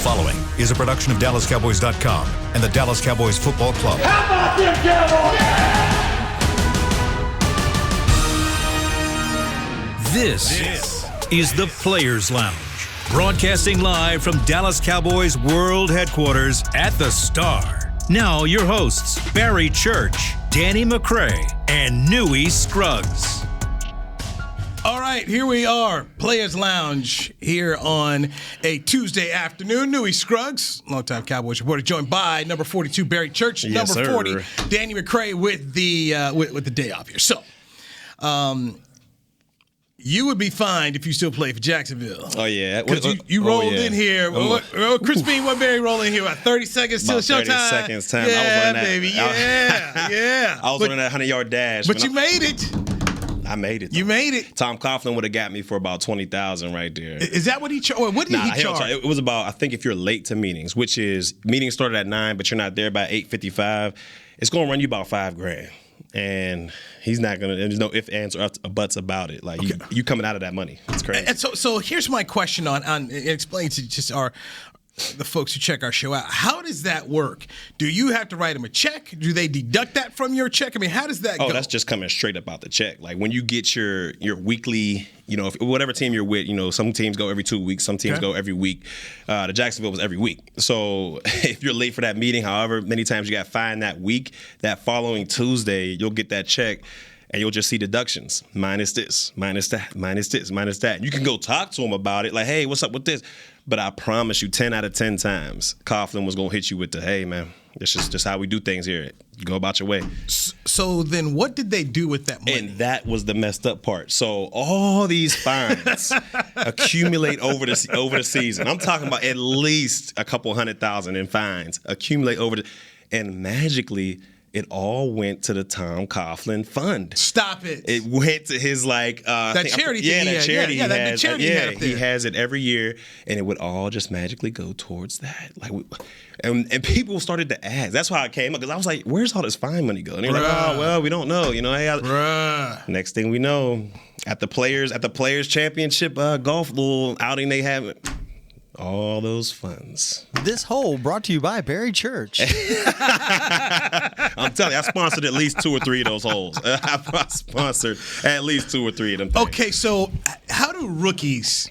following is a production of DallasCowboys.com and the Dallas Cowboys Football Club. How about them Cowboys? Yeah! This is the Players Lounge, broadcasting live from Dallas Cowboys World Headquarters at the Star. Now your hosts, Barry Church, Danny McCray, and Newey Scruggs. All right, here we are, Players Lounge, here on a Tuesday afternoon. Newey Scruggs, longtime Cowboys reporter, joined by number 42, Barry Church, yes, number 40, sir. Danny McCray with the day off here. So, you would be fined if you still play for Jacksonville. Oh, yeah. Because you rolled in here. Chris Bean, what Barry rolling in here? About 30 seconds till showtime. 30 seconds time. Yeah, I was running that, baby. Yeah. I was running that 100-yard dash. But you made it. I made it. You made it. Tom Coughlin would have got me for about $20,000 right there. Is that what he charged? What did he charge? It was about, I think if you're late to meetings, which is meetings started at 9, but you're not there by 8:55, it's going to run you about $5,000. And he's not going to, there's no ifs, ands, or buts about it. Like, okay. you coming out of that money. It's crazy. And so here's my question on explain to just the folks who check our show out. How does that work? Do you have to write them a check? Do they deduct that from your check? I mean, how does that go? Oh, that's just coming straight up out the check. Like when you get your weekly, if whatever team you're with, some teams go every 2 weeks, some teams go every week. The Jacksonville was every week. So if you're late for that meeting, however many times you got fined that week, that following Tuesday, you'll get that check. And you'll just see deductions, minus this, minus that, minus this, minus that. And you can go talk to them about it, like, hey, what's up with this? But I promise you, 10 out of 10 times, Coughlin was going to hit you with the, hey, man, this is just how we do things here. You go about your way. So then what did they do with that money? And that was the messed up part. So all these fines accumulate over the season. I'm talking about at least a couple 100,000 in fines accumulate and magically – it all went to the Tom Coughlin Fund. Stop it. It went to his that charity thing. That charity he has. The charity he had up there. He has it every year, and it would all just magically go towards that. And people started to ask. That's why I came up, because I was like, "Where's all this fine money going?" And they're like, "Oh, well, we don't know." Next thing we know, at the players championship golf little outing they have. All those funds. This hole brought to you by Barry Church. I'm telling you, I sponsored at least 2 or 3 of those holes. I sponsored at least 2 or 3 of them things. Okay, so how do rookies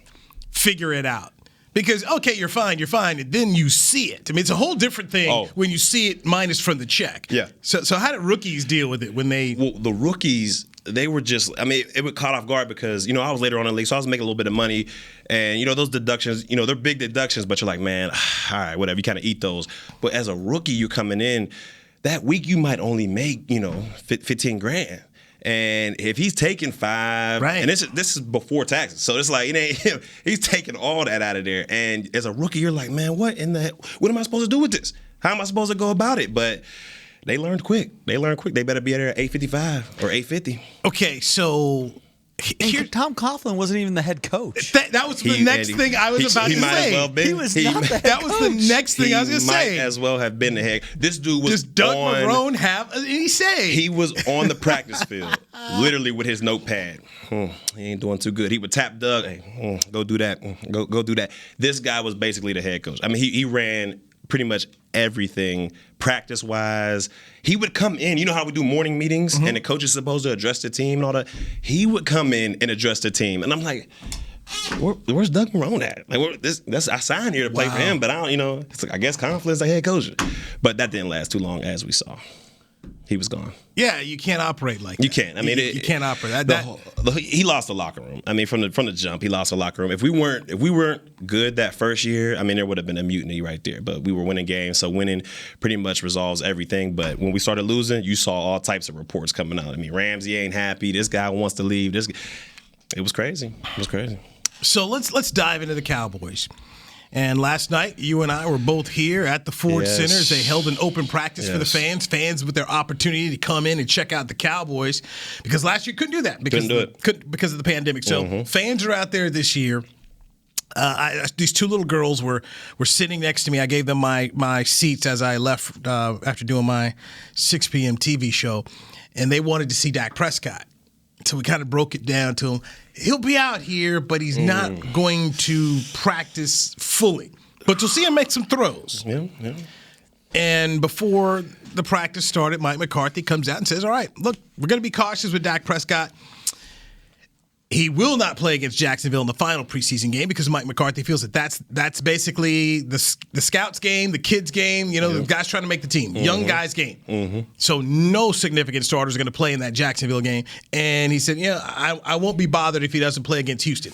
figure it out? Because, okay, you're fine, and then you see it. I mean, it's a whole different thing when you see it minus from the check. Yeah. So how did rookies deal with it when they – Well, the rookies – they were just, it would caught off guard because, I was later on in the league, so I was making a little bit of money. And, those deductions, they're big deductions, but you're like, man, all right, whatever. You kind of eat those. But as a rookie, you're coming in, that week you might only make, $15,000. And if he's taking 5, and this is before taxes, so it's like he's taking all that out of there. And as a rookie, you're like, man, what am I supposed to do with this? How am I supposed to go about it? But they learned quick. They better be there at 8:55 or 8:50. Okay, so Tom Coughlin wasn't even the head coach. That was the next thing I was about to say. He might as well been. He was not the head That coach. was the next thing I was going to say. He might as well have been the head. This dude was Does Doug Marrone have any say? He was on the practice field, literally with his notepad. He ain't doing too good. He would tap Doug. Hey, go do that. Go do that. This guy was basically the head coach. I mean, he ran pretty much everything practice-wise. He would come in. You know how we do morning meetings and the coach is supposed to address the team and all that? He would come in and address the team. And I'm like, where's Doug Marrone at? Like, I signed here to play for him, but I don't, it's like, I guess Coughlin's the head coach. But that didn't last too long, as we saw. He was gone. Yeah, you can't operate like that. You can't. I mean, you can't operate. He lost the locker room. I mean, from the jump, he lost the locker room. If we weren't good that first year, I mean, there would have been a mutiny right there. But we were winning games, so winning pretty much resolves everything. But when we started losing, you saw all types of reports coming out. I mean, Ramsey ain't happy. This guy wants to leave. It was crazy. It was crazy. So let's dive into the Cowboys. And last night, you and I were both here at the Ford Center. They held an open practice for the fans with their opportunity to come in and check out the Cowboys. Because last year couldn't do that because of the pandemic. So fans are out there this year. These 2 little girls were sitting next to me. I gave them my seats as I left after doing my 6 p.m. TV show. And they wanted to see Dak Prescott. So we kind of broke it down to him. He'll be out here, but he's not going to practice fully. But you'll see him make some throws. Yeah. And before the practice started, Mike McCarthy comes out and says, all right, look, we're going to be cautious with Dak Prescott. He will not play against Jacksonville in the final preseason game because Mike McCarthy feels that that's basically the scouts game, the kids game, the guys trying to make the team, young guys game. So no significant starters are going to play in that Jacksonville game. And he said, I won't be bothered if he doesn't play against Houston.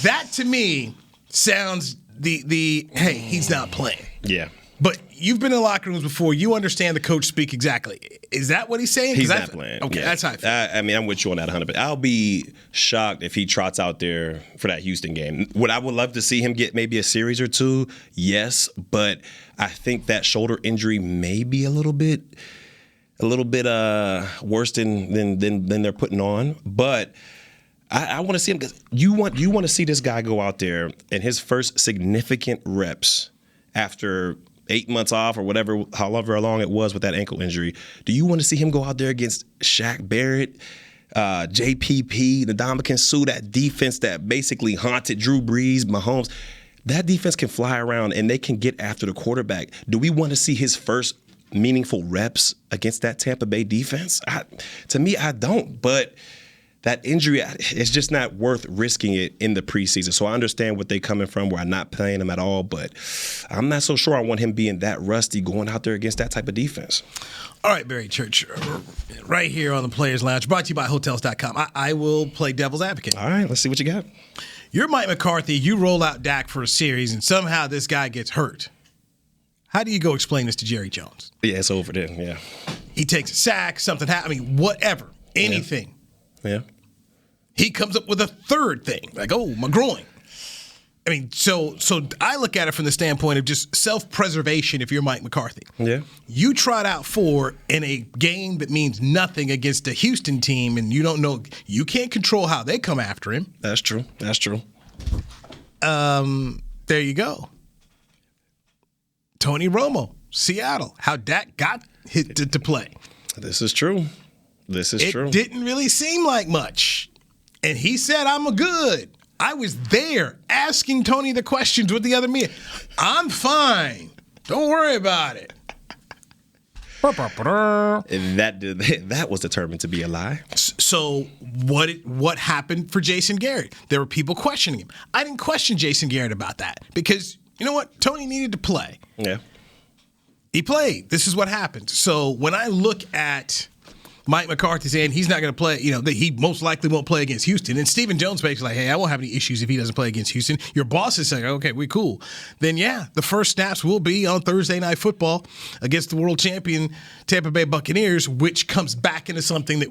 That to me sounds hey, he's not playing. Yeah. But you've been in locker rooms before. You understand the coach speak exactly. Is that what he's saying? He's not playing. Okay, that's how I feel. I mean, I'm with you on that 100%. I'll be shocked if he trots out there for that Houston game. Would I would love to see him get maybe a series or two? Yes, but I think that shoulder injury may be a little bit worse than they're putting on. But I want to see him because you want to see this guy go out there in his first significant reps after 8 months off or whatever, however long it was with that ankle injury. Do you want to see him go out there against Shaq Barrett, JPP, Ndamukong Suh, that defense that basically haunted Drew Brees, Mahomes? That defense can fly around and they can get after the quarterback. Do we want to see his first meaningful reps against that Tampa Bay defense? To me, I don't. But that injury, it's just not worth risking it in the preseason. So I understand what they're coming from where I'm not playing him at all, but I'm not so sure I want him being that rusty going out there against that type of defense. All right, Barry Church, right here on the Players Lounge, brought to you by Hotels.com. I will play devil's advocate. All right, let's see what you got. You're Mike McCarthy. You roll out Dak for a series, and somehow this guy gets hurt. How do you go explain this to Jerry Jones? Yeah, it's over then, yeah. He takes a sack, something happens, whatever, anything. Yeah. He comes up with a third thing, like, oh, my groin. I mean, so I look at it from the standpoint of just self-preservation if you're Mike McCarthy. Yeah. You trot out 4 in a game that means nothing against a Houston team, and you don't know, you can't control how they come after him. That's true. There you go. Tony Romo, Seattle, how Dak got hit to play. This is true. It didn't really seem like much. And he said, I'm good. I was there asking Tony the questions with the other media. I'm fine. Don't worry about it. And that was determined to be a lie. So what happened for Jason Garrett? There were people questioning him. I didn't question Jason Garrett about that because, you know what? Tony needed to play. Yeah. He played. This is what happened. So when I look at Mike McCarthy saying he's not going to play, that he most likely won't play against Houston. And Stephen Jones basically like, hey, I won't have any issues if he doesn't play against Houston. Your boss is saying, okay, we're cool. Then, yeah, the first snaps will be on Thursday Night Football against the world champion Tampa Bay Buccaneers, which comes back into something that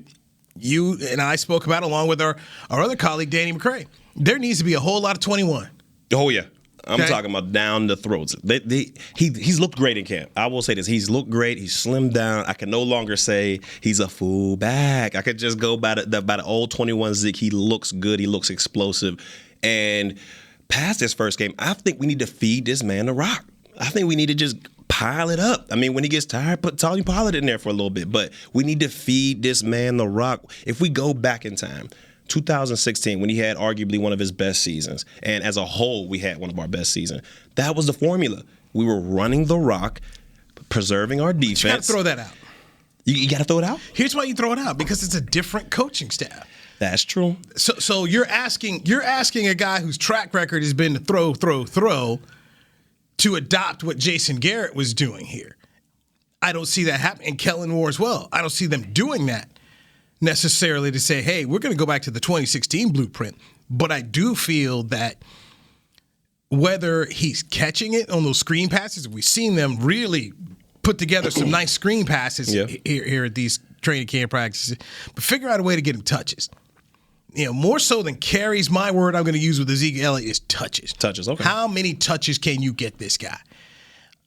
you and I spoke about along with our other colleague, Danny McCray. There needs to be a whole lot of 21. Oh, yeah. I'm talking about down the throats. He's looked great in camp. I will say this. He's looked great. He's slimmed down. I can no longer say he's a fullback. I could just go by the old 21 Zeke. He looks good. He looks explosive. And past this first game, I think we need to feed this man the rock. I think we need to just pile it up. I mean, when he gets tired, put Tony Pollard in there for a little bit. But we need to feed this man the rock. If we go back in time, 2016, when he had arguably one of his best seasons, and as a whole, we had one of our best seasons. That was the formula. We were running the rock, preserving our defense. You got to throw that out. You got to throw it out? Here's why you throw it out, because it's a different coaching staff. That's true. So you're asking a guy whose track record has been to throw, to adopt what Jason Garrett was doing here. I don't see that happening. And Kellen Moore as well. I don't see them doing that necessarily to say, hey, we're going to go back to the 2016 blueprint. But I do feel that whether he's catching it on those screen passes, we've seen them really put together some nice screen passes here at these training camp practices, but figure out a way to get him touches. More so than carries, my word I'm going to use with Zeke Elliott is touches. Touches, okay. How many touches can you get this guy?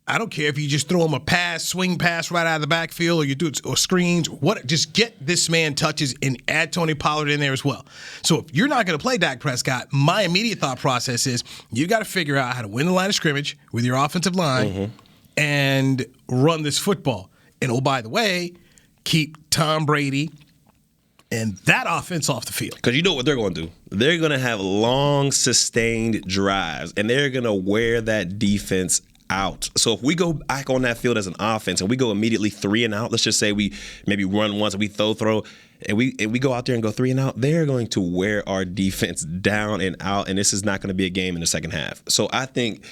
I don't care if you just throw him a swing pass right out of the backfield, or you do it, or screens, just get this man touches and add Tony Pollard in there as well. So if you're not going to play Dak Prescott, my immediate thought process is you got to figure out how to win the line of scrimmage with your offensive line and run this football. And oh, by the way, keep Tom Brady and that offense off the field. Because you know what they're going to do? They're going to have long, sustained drives, and they're going to wear that defense out. So if we go back on that field as an offense and we go immediately 3 and out, let's just say we maybe run once and we throw, and we go out there and go 3 and out, they're going to wear our defense down and out, and this is not going to be a game in the second half. So I think,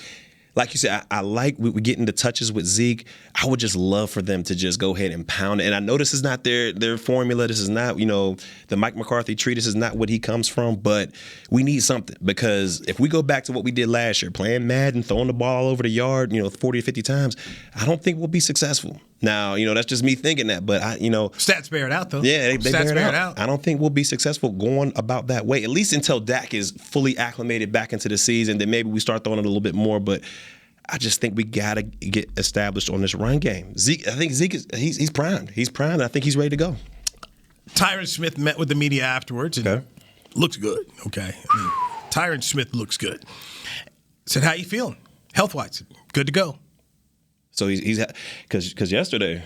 like you said, I like we get into touches with Zeke. I would just love for them to just go ahead and pound it. And I know this is not their formula. This is not, the Mike McCarthy tree. This is not what he comes from. But we need something, because if we go back to what we did last year, playing Madden, throwing the ball all over the yard, 40 or 50 times, I don't think we'll be successful. Now, that's just me thinking that. But, Stats bear it out, though. Yeah, they Stats bear it out. I don't think we'll be successful going about that way, at least until Dak is fully acclimated back into the season. Then maybe we start throwing it a little bit more. But I just think we got to get established on this run game. Zeke, I think Zeke he's primed. He's primed. I think he's ready to go. Tyron Smith met with the media afterwards and looks good. Okay. Tyron Smith looks good. Said, how you feeling? Health-wise, good to go. So he's because yesterday,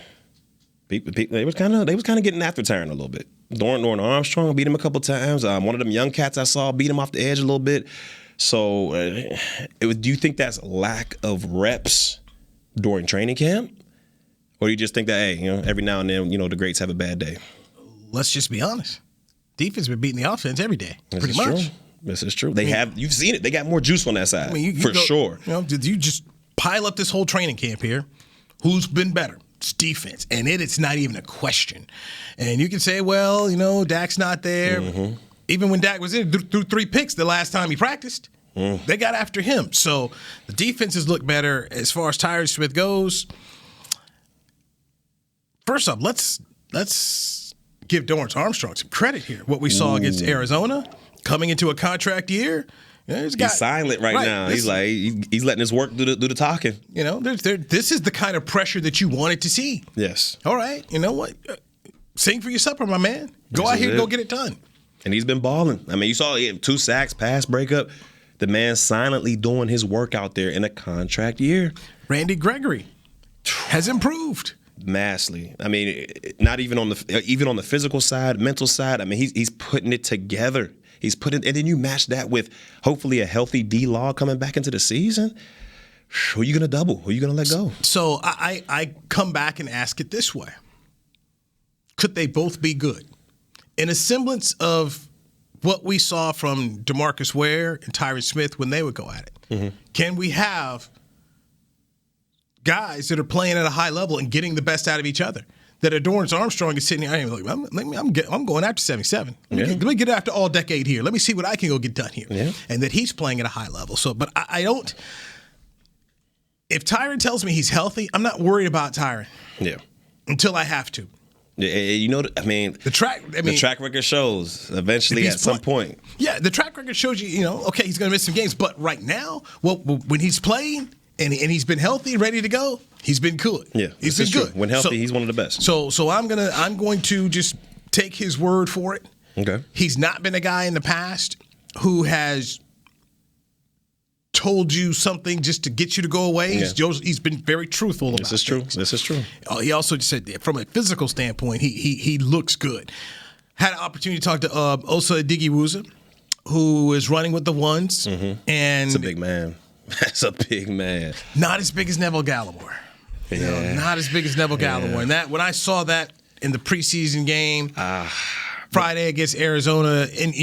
people they was kind of getting after Tyron a little bit. Dorn Armstrong beat him a couple times. One of them young cats I saw beat him off the edge a little bit. So do you think that's lack of reps during training camp? Or do you just think that, hey, every now and then, the greats have a bad day? Let's just be honest. Defense been beating the offense every day, pretty much. True. This is true. You've seen it. They got more juice on that side, sure. Did you just pile up this whole training camp here? Who's been better? It's defense. And it's not even a question. And you can say, well, Dak's not there. Mm-hmm. Even when Dak was in, threw 3 picks the last time he practiced. They got after him. So the defenses look better. As far as Tyron Smith goes, first off, let's give Dorrance Armstrong some credit here. What we saw against Arizona, coming into a contract year. He's silent right now. He's letting his work do the talking. This is the kind of pressure that you wanted to see. Yes. All right. You know what? Sing for your supper, my man. Go out here and go get it done. And he's been balling. I mean, you saw 2 sacks, pass breakup. The man silently doing his work out there in a contract year. Randy Gregory has improved massively. I mean, not even on the physical side, mental side. I mean, he's putting it together. And then you match that with hopefully a healthy D-Law coming back into the season. Who are you going to double? Who are you going to let go? So I come back and ask it this way. Could they both be good? In a semblance of what we saw from DeMarcus Ware and Tyron Smith when they would go at it. Mm-hmm. Can we have guys that are playing at a high level and getting the best out of each other? That Dorrance Armstrong is sitting here, I'm going after 77. Let me get after all decade here. Let me see what I can go get done here. Yeah. And that he's playing at a high level. So, but I don't – if Tyron tells me he's healthy, I'm not worried about Tyron. Yeah. Until I have to. The track record shows eventually at some point. Yeah, the track record shows you, okay, he's going to miss some games. But right now, when he's playing and he's been healthy, ready to go, he's been good. Yeah, he's been good. True. When healthy, he's one of the best. So I'm going to just take his word for it. Okay. He's not been a guy in the past who has told you something just to get you to go away. Yeah. He's been very truthful about this. This is true. He also said from a physical standpoint, he looks good. Had an opportunity to talk to Osa Odighiwusa, who is running with the ones. Mm-hmm. And it's a big man. That's a big man. Not as big as Neville Gallimore. Yeah. Not as big as Neville Gallimore. And that when I saw that in the preseason game Friday against Arizona, and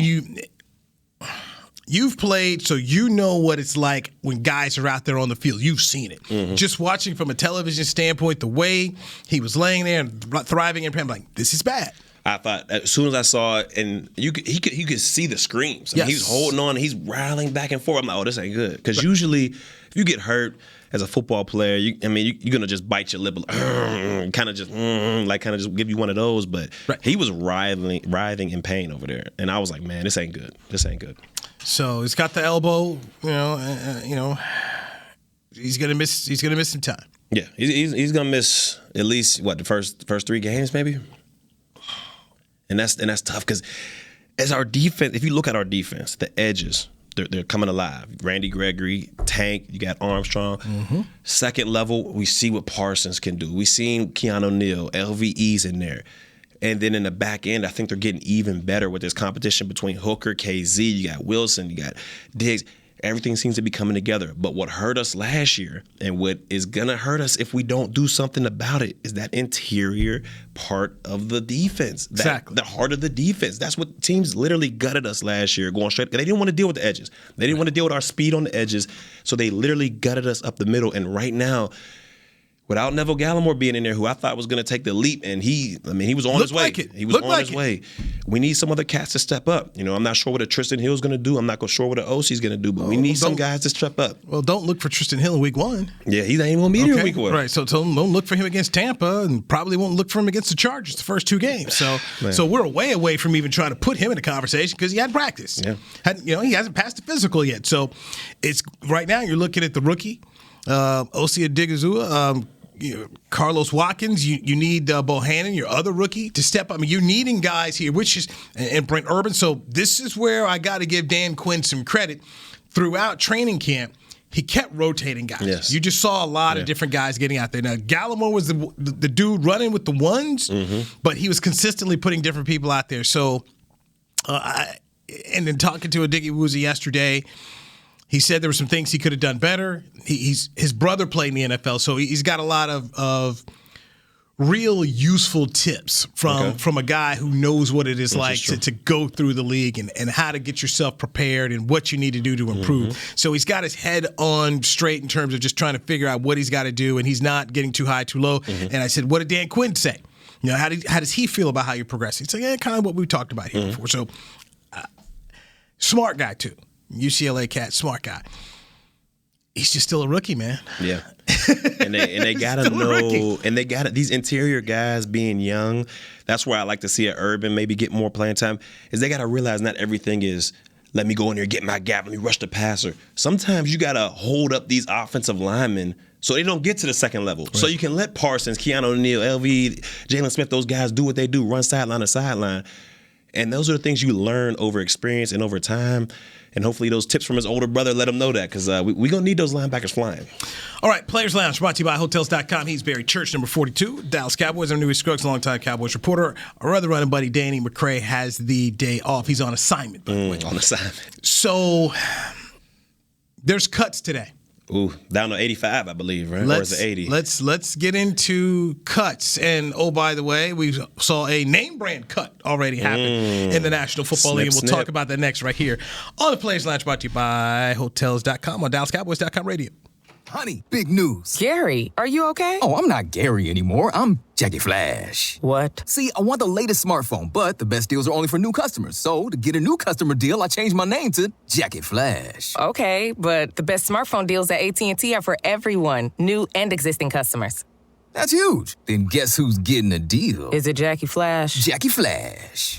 you've played, so you know what it's like when guys are out there on the field. You've seen it. Mm-hmm. Just watching from a television standpoint, the way he was laying there and thriving in pain, I'm like, this is bad. I thought as soon as I saw it, and he could see the screams. I mean, he was holding on, he's rattling back and forth. I'm like, oh, this ain't good. Because usually, if you get hurt as a football player, you're gonna just bite your lip, kind of just give you one of those. But he was writhing in pain over there, and I was like, man, this ain't good. This ain't good. So he's got the elbow. He's gonna miss some time. Yeah, he's gonna miss at least the first 3 games maybe. And that's tough because as our defense, if you look at our defense, the edges, they're coming alive. Randy Gregory, Tank, you got Armstrong. Mm-hmm. Second level, we see what Parsons can do. We seen Keanu Neal, LVE's in there. And then in the back end, I think they're getting even better with this competition between Hooker, KZ, you got Wilson, you got Diggs. Everything seems to be coming together. But what hurt us last year and what is going to hurt us if we don't do something about it is that interior part of the defense. Exactly. The heart of the defense. That's what teams literally gutted us last year going straight. They didn't want to deal with the edges. They didn't want to deal with our speed on the edges. So they literally gutted us up the middle. And right now, without Neville Gallimore being in there, who I thought was going to take the leap, and he was on his way. He was on his way. We need some other cats to step up. I'm not sure what a Tristan Hill's going to do. I'm not sure what an OC's going to do, but we need some guys to step up. Well, don't look for Tristan Hill in week 1. Yeah, he ain't going to be here in week 1. Right, so don't look for him against Tampa, and probably won't look for him against the Chargers the first 2 games. So we're way away from even trying to put him in a conversation because he had practice. Yeah. He hasn't passed the physical yet. So it's right now you're looking at the rookie, Osia Digizua, Carlos Watkins, you need Bohannon, your other rookie, to step up. I mean, you're needing guys here, and Brent Urban. So this is where I got to give Dan Quinn some credit. Throughout training camp, he kept rotating guys. Yes. You just saw a lot of different guys getting out there. Now, Gallimore was the dude running with the ones, but he was consistently putting different people out there. So, and then talking to Adiki Woozy yesterday, he said there were some things he could have done better. His brother played in the NFL, so he's got a lot of real useful tips from a guy who knows what it is like to go through the league and how to get yourself prepared and what you need to do to improve. So he's got his head on straight in terms of just trying to figure out what he's got to do, and he's not getting too high, too low. And I said, what did Dan Quinn say? How does he feel about how you're progressing? It's like, kind of what we talked about here before. So smart guy, too. UCLA cat, smart guy. He's just still a rookie, man. Yeah, and they gotta know, and they got these interior guys being young. That's where I like to see an Urban maybe get more playing time. Is they gotta realize not everything is let me go in there, get my gap, let me rush the passer. Sometimes you gotta hold up these offensive linemen so they don't get to the second level. Right. So you can let Parsons, Keanu O'Neal, LV, Jalen Smith, those guys do what they do, run sideline to sideline. And those are the things you learn over experience and over time. And hopefully those tips from his older brother let him know that because we're going to need those linebackers flying. All right, Players Lounge brought to you by Hotels.com. He's Barry Church, number 42. Dallas Cowboys. I'm Newey Scruggs, longtime Cowboys reporter. Our other running buddy, Danny McCray, has the day off. He's on assignment, by the way. On assignment. So there's cuts today. Ooh, down to 85, I believe, right? Or is it 80? Let's get into cuts. And, oh, by the way, we saw a name brand cut already happen in the National Football League. And we'll talk about that next right here on the Players Lounge, brought to you by Hotels.com on DallasCowboys.com radio. Honey, big news. Gary, are you okay? Oh, I'm not Gary anymore. I'm Jackie Flash. What? See, I want the latest smartphone, but the best deals are only for new customers. So, to get a new customer deal, I changed my name to Jackie Flash. Okay, but the best smartphone deals at AT&T are for everyone, new and existing customers. That's huge. Then guess who's getting a deal? Is it Jackie Flash? Jackie Flash.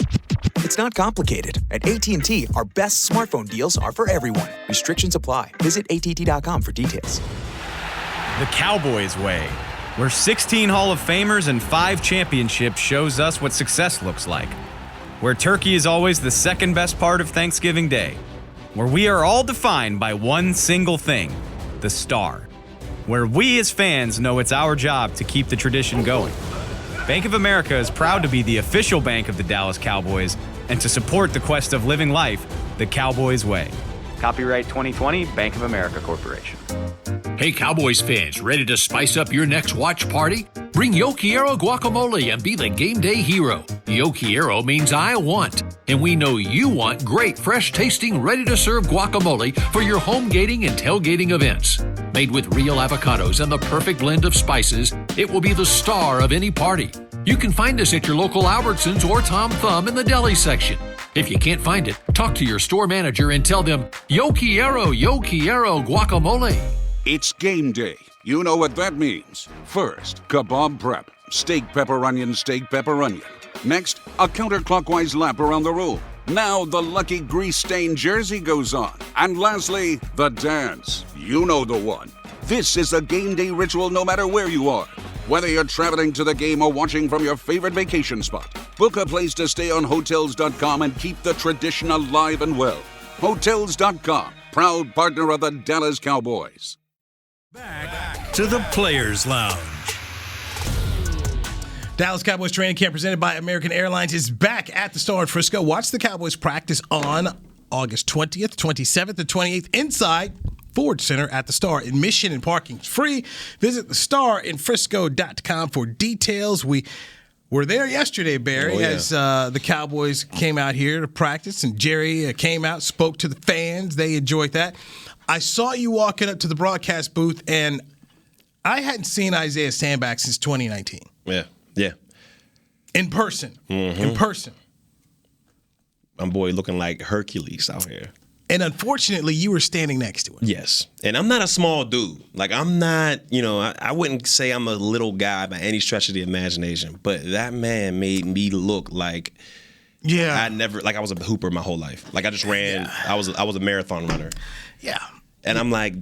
It's not complicated. At AT&T, our best smartphone deals are for everyone. Restrictions apply. Visit AT&T.com for details. The Cowboys way, where 16 Hall of Famers and 5 championships shows us what success looks like. Where turkey is always the second best part of Thanksgiving Day. Where we are all defined by one single thing, the star. Where we as fans know it's our job to keep the tradition going. Bank of America is proud to be the official bank of the Dallas Cowboys and to support the quest of living life the Cowboys way. Copyright 2020, Bank of America Corporation. Hey Cowboys fans, ready to spice up your next watch party? Bring Yo Quiero guacamole and be the game day hero. Yo Quiero means I want, and we know you want great, fresh-tasting, ready-to-serve guacamole for your home gating and tailgating events. Made with real avocados and the perfect blend of spices, it will be the star of any party. You can find us at your local Albertsons or Tom Thumb in the deli section. If you can't find it, talk to your store manager and tell them, Yo Quiero guacamole. It's game day. You know what that means. First, kebab prep. Steak, pepper, onion, steak, pepper, onion. Next, a counterclockwise lap around the room. Now the lucky grease-stained jersey goes on. And lastly, the dance. You know the one. This is a game day ritual no matter where you are. Whether you're traveling to the game or watching from your favorite vacation spot, book a place to stay on Hotels.com and keep the tradition alive and well. Hotels.com, proud partner of the Dallas Cowboys. Back to the Players Lounge. Dallas Cowboys training camp presented by American Airlines is back at the Star in Frisco. Watch the Cowboys practice on August 20th, 27th, and 28th inside Ford Center at the Star. Admission and parking is free. Visit thestarinfrisco.com for details. We were there yesterday, Barry, as the Cowboys came out here to practice, and Jerry came out, spoke to the fans. They enjoyed that. I saw you walking up to the broadcast booth, and I hadn't seen Isaiah Sandback since 2019. Yeah. In person. Mm-hmm. In person. My boy looking like Hercules out here. And unfortunately, you were standing next to him. Yes. And I'm not a small dude. Like, I'm not, I wouldn't say I'm a little guy by any stretch of the imagination. But that man made me look like I was a hooper my whole life. Like, I just ran. Yeah. I was a marathon runner. Yeah. And I'm like,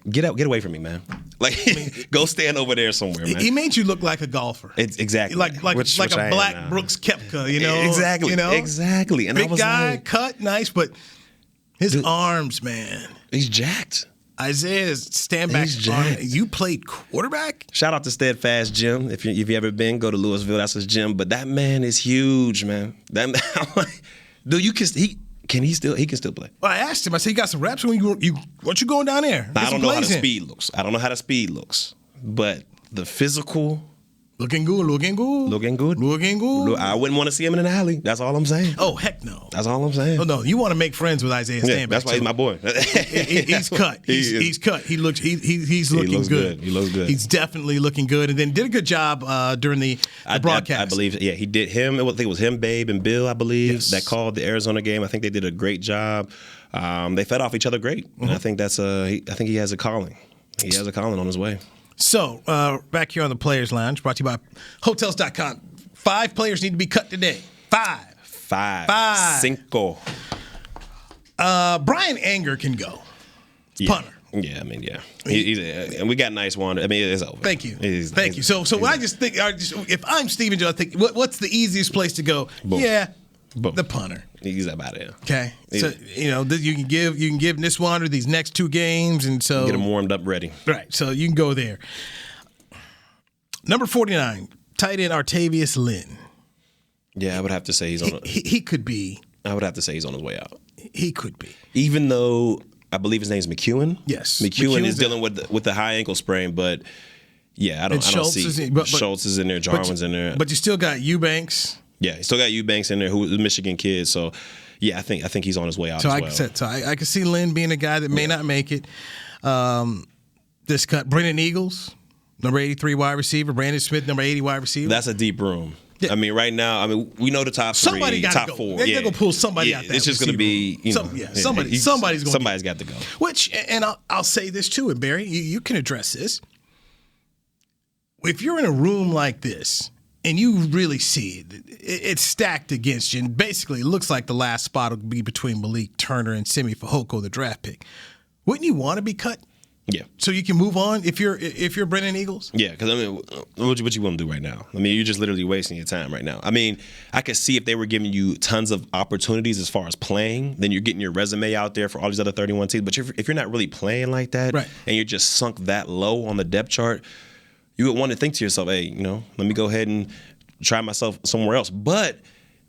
get away from me, man. Like, go stand over there somewhere, man. He made you look like a golfer. Exactly. Like a black Brooks Koepka, Exactly. Exactly. And big I was guy, like, cut, nice, but his arms, man. He's jacked. Isaiah's standback arm. You played quarterback? Shout out to Steadfast Gym. If you ever been, go to Louisville. That's his gym. But that man is huge, man. That man, I'm like, dude, he can still play. Well, I asked him. I said, "You got some reps when what you going down there?" I don't know how the speed looks. But the physical, looking good. I wouldn't want to see him in an alley. That's all I'm saying. Oh, heck no. That's all I'm saying. Oh no, you want to make friends with Isaiah Sandback. That's why he's my boy. He's cut. He's cut. He's looking good. He looks good. He's definitely looking good, and then did a good job during the broadcast. I believe, he did. I think it was him, Babe, and Bill, I believe, that called the Arizona game. I think they did a great job. They fed off each other great, and I think I think he has a calling. He has a calling on his way. So, back here on the Players Lounge, brought to you by Hotels.com. 5 players need to be cut today. 5. Cinco. Brian Anger can go. Punter. Yeah, I mean, yeah. And we got nice one. I mean, it's over. Thank you. Thank you. So I just think, if I'm Steven Jones, I think, what's the easiest place to go? Boom. Yeah, boom. The punter. He's about it. Okay. So, you can give Niswander these next 2 games, and so get him warmed up, ready. Right. So you can go there. Number 49, tight end Artavius Lynn. Yeah, I would have to say he's on. He could be. I would have to say he's on his way out. He could be. Even though I believe his name's McEwen. Yes. McEwen is dealing with the high ankle sprain, but yeah, I don't see. Schultz is in there. Jarwin's in there. But you still got Eubanks. Yeah, you still got Eubanks in there, who's a Michigan kid. So, yeah, I think he's on his way out. I can see Lynn being a guy that may not make it. This cut Brennan Eagles, number 83 wide receiver. Brandon Smith, number 80 wide receiver. That's a deep room. Yeah. I mean, right now, we know the top 3, top 4. They're going to pull somebody out there. It's just going to be, somebody's going to. Somebody's got to go. Which, and I'll say this too, and Barry, you can address this. If you're in a room like this, and you really see it's stacked against you, and basically it looks like the last spot will be between Malik Turner and Simi Fehoko, the draft pick. Wouldn't you want to be cut? Yeah. So you can move on if you're Brennan Eagles? Yeah, because, I mean, what you want to do right now? I mean, you're just literally wasting your time right now. I mean, I could see if they were giving you tons of opportunities as far as playing, then you're getting your resume out there for all these other 31 teams. But if you're not really playing like that, right, and you're just sunk that low on the depth chart, you would want to think to yourself, hey, let me go ahead and try myself somewhere else. But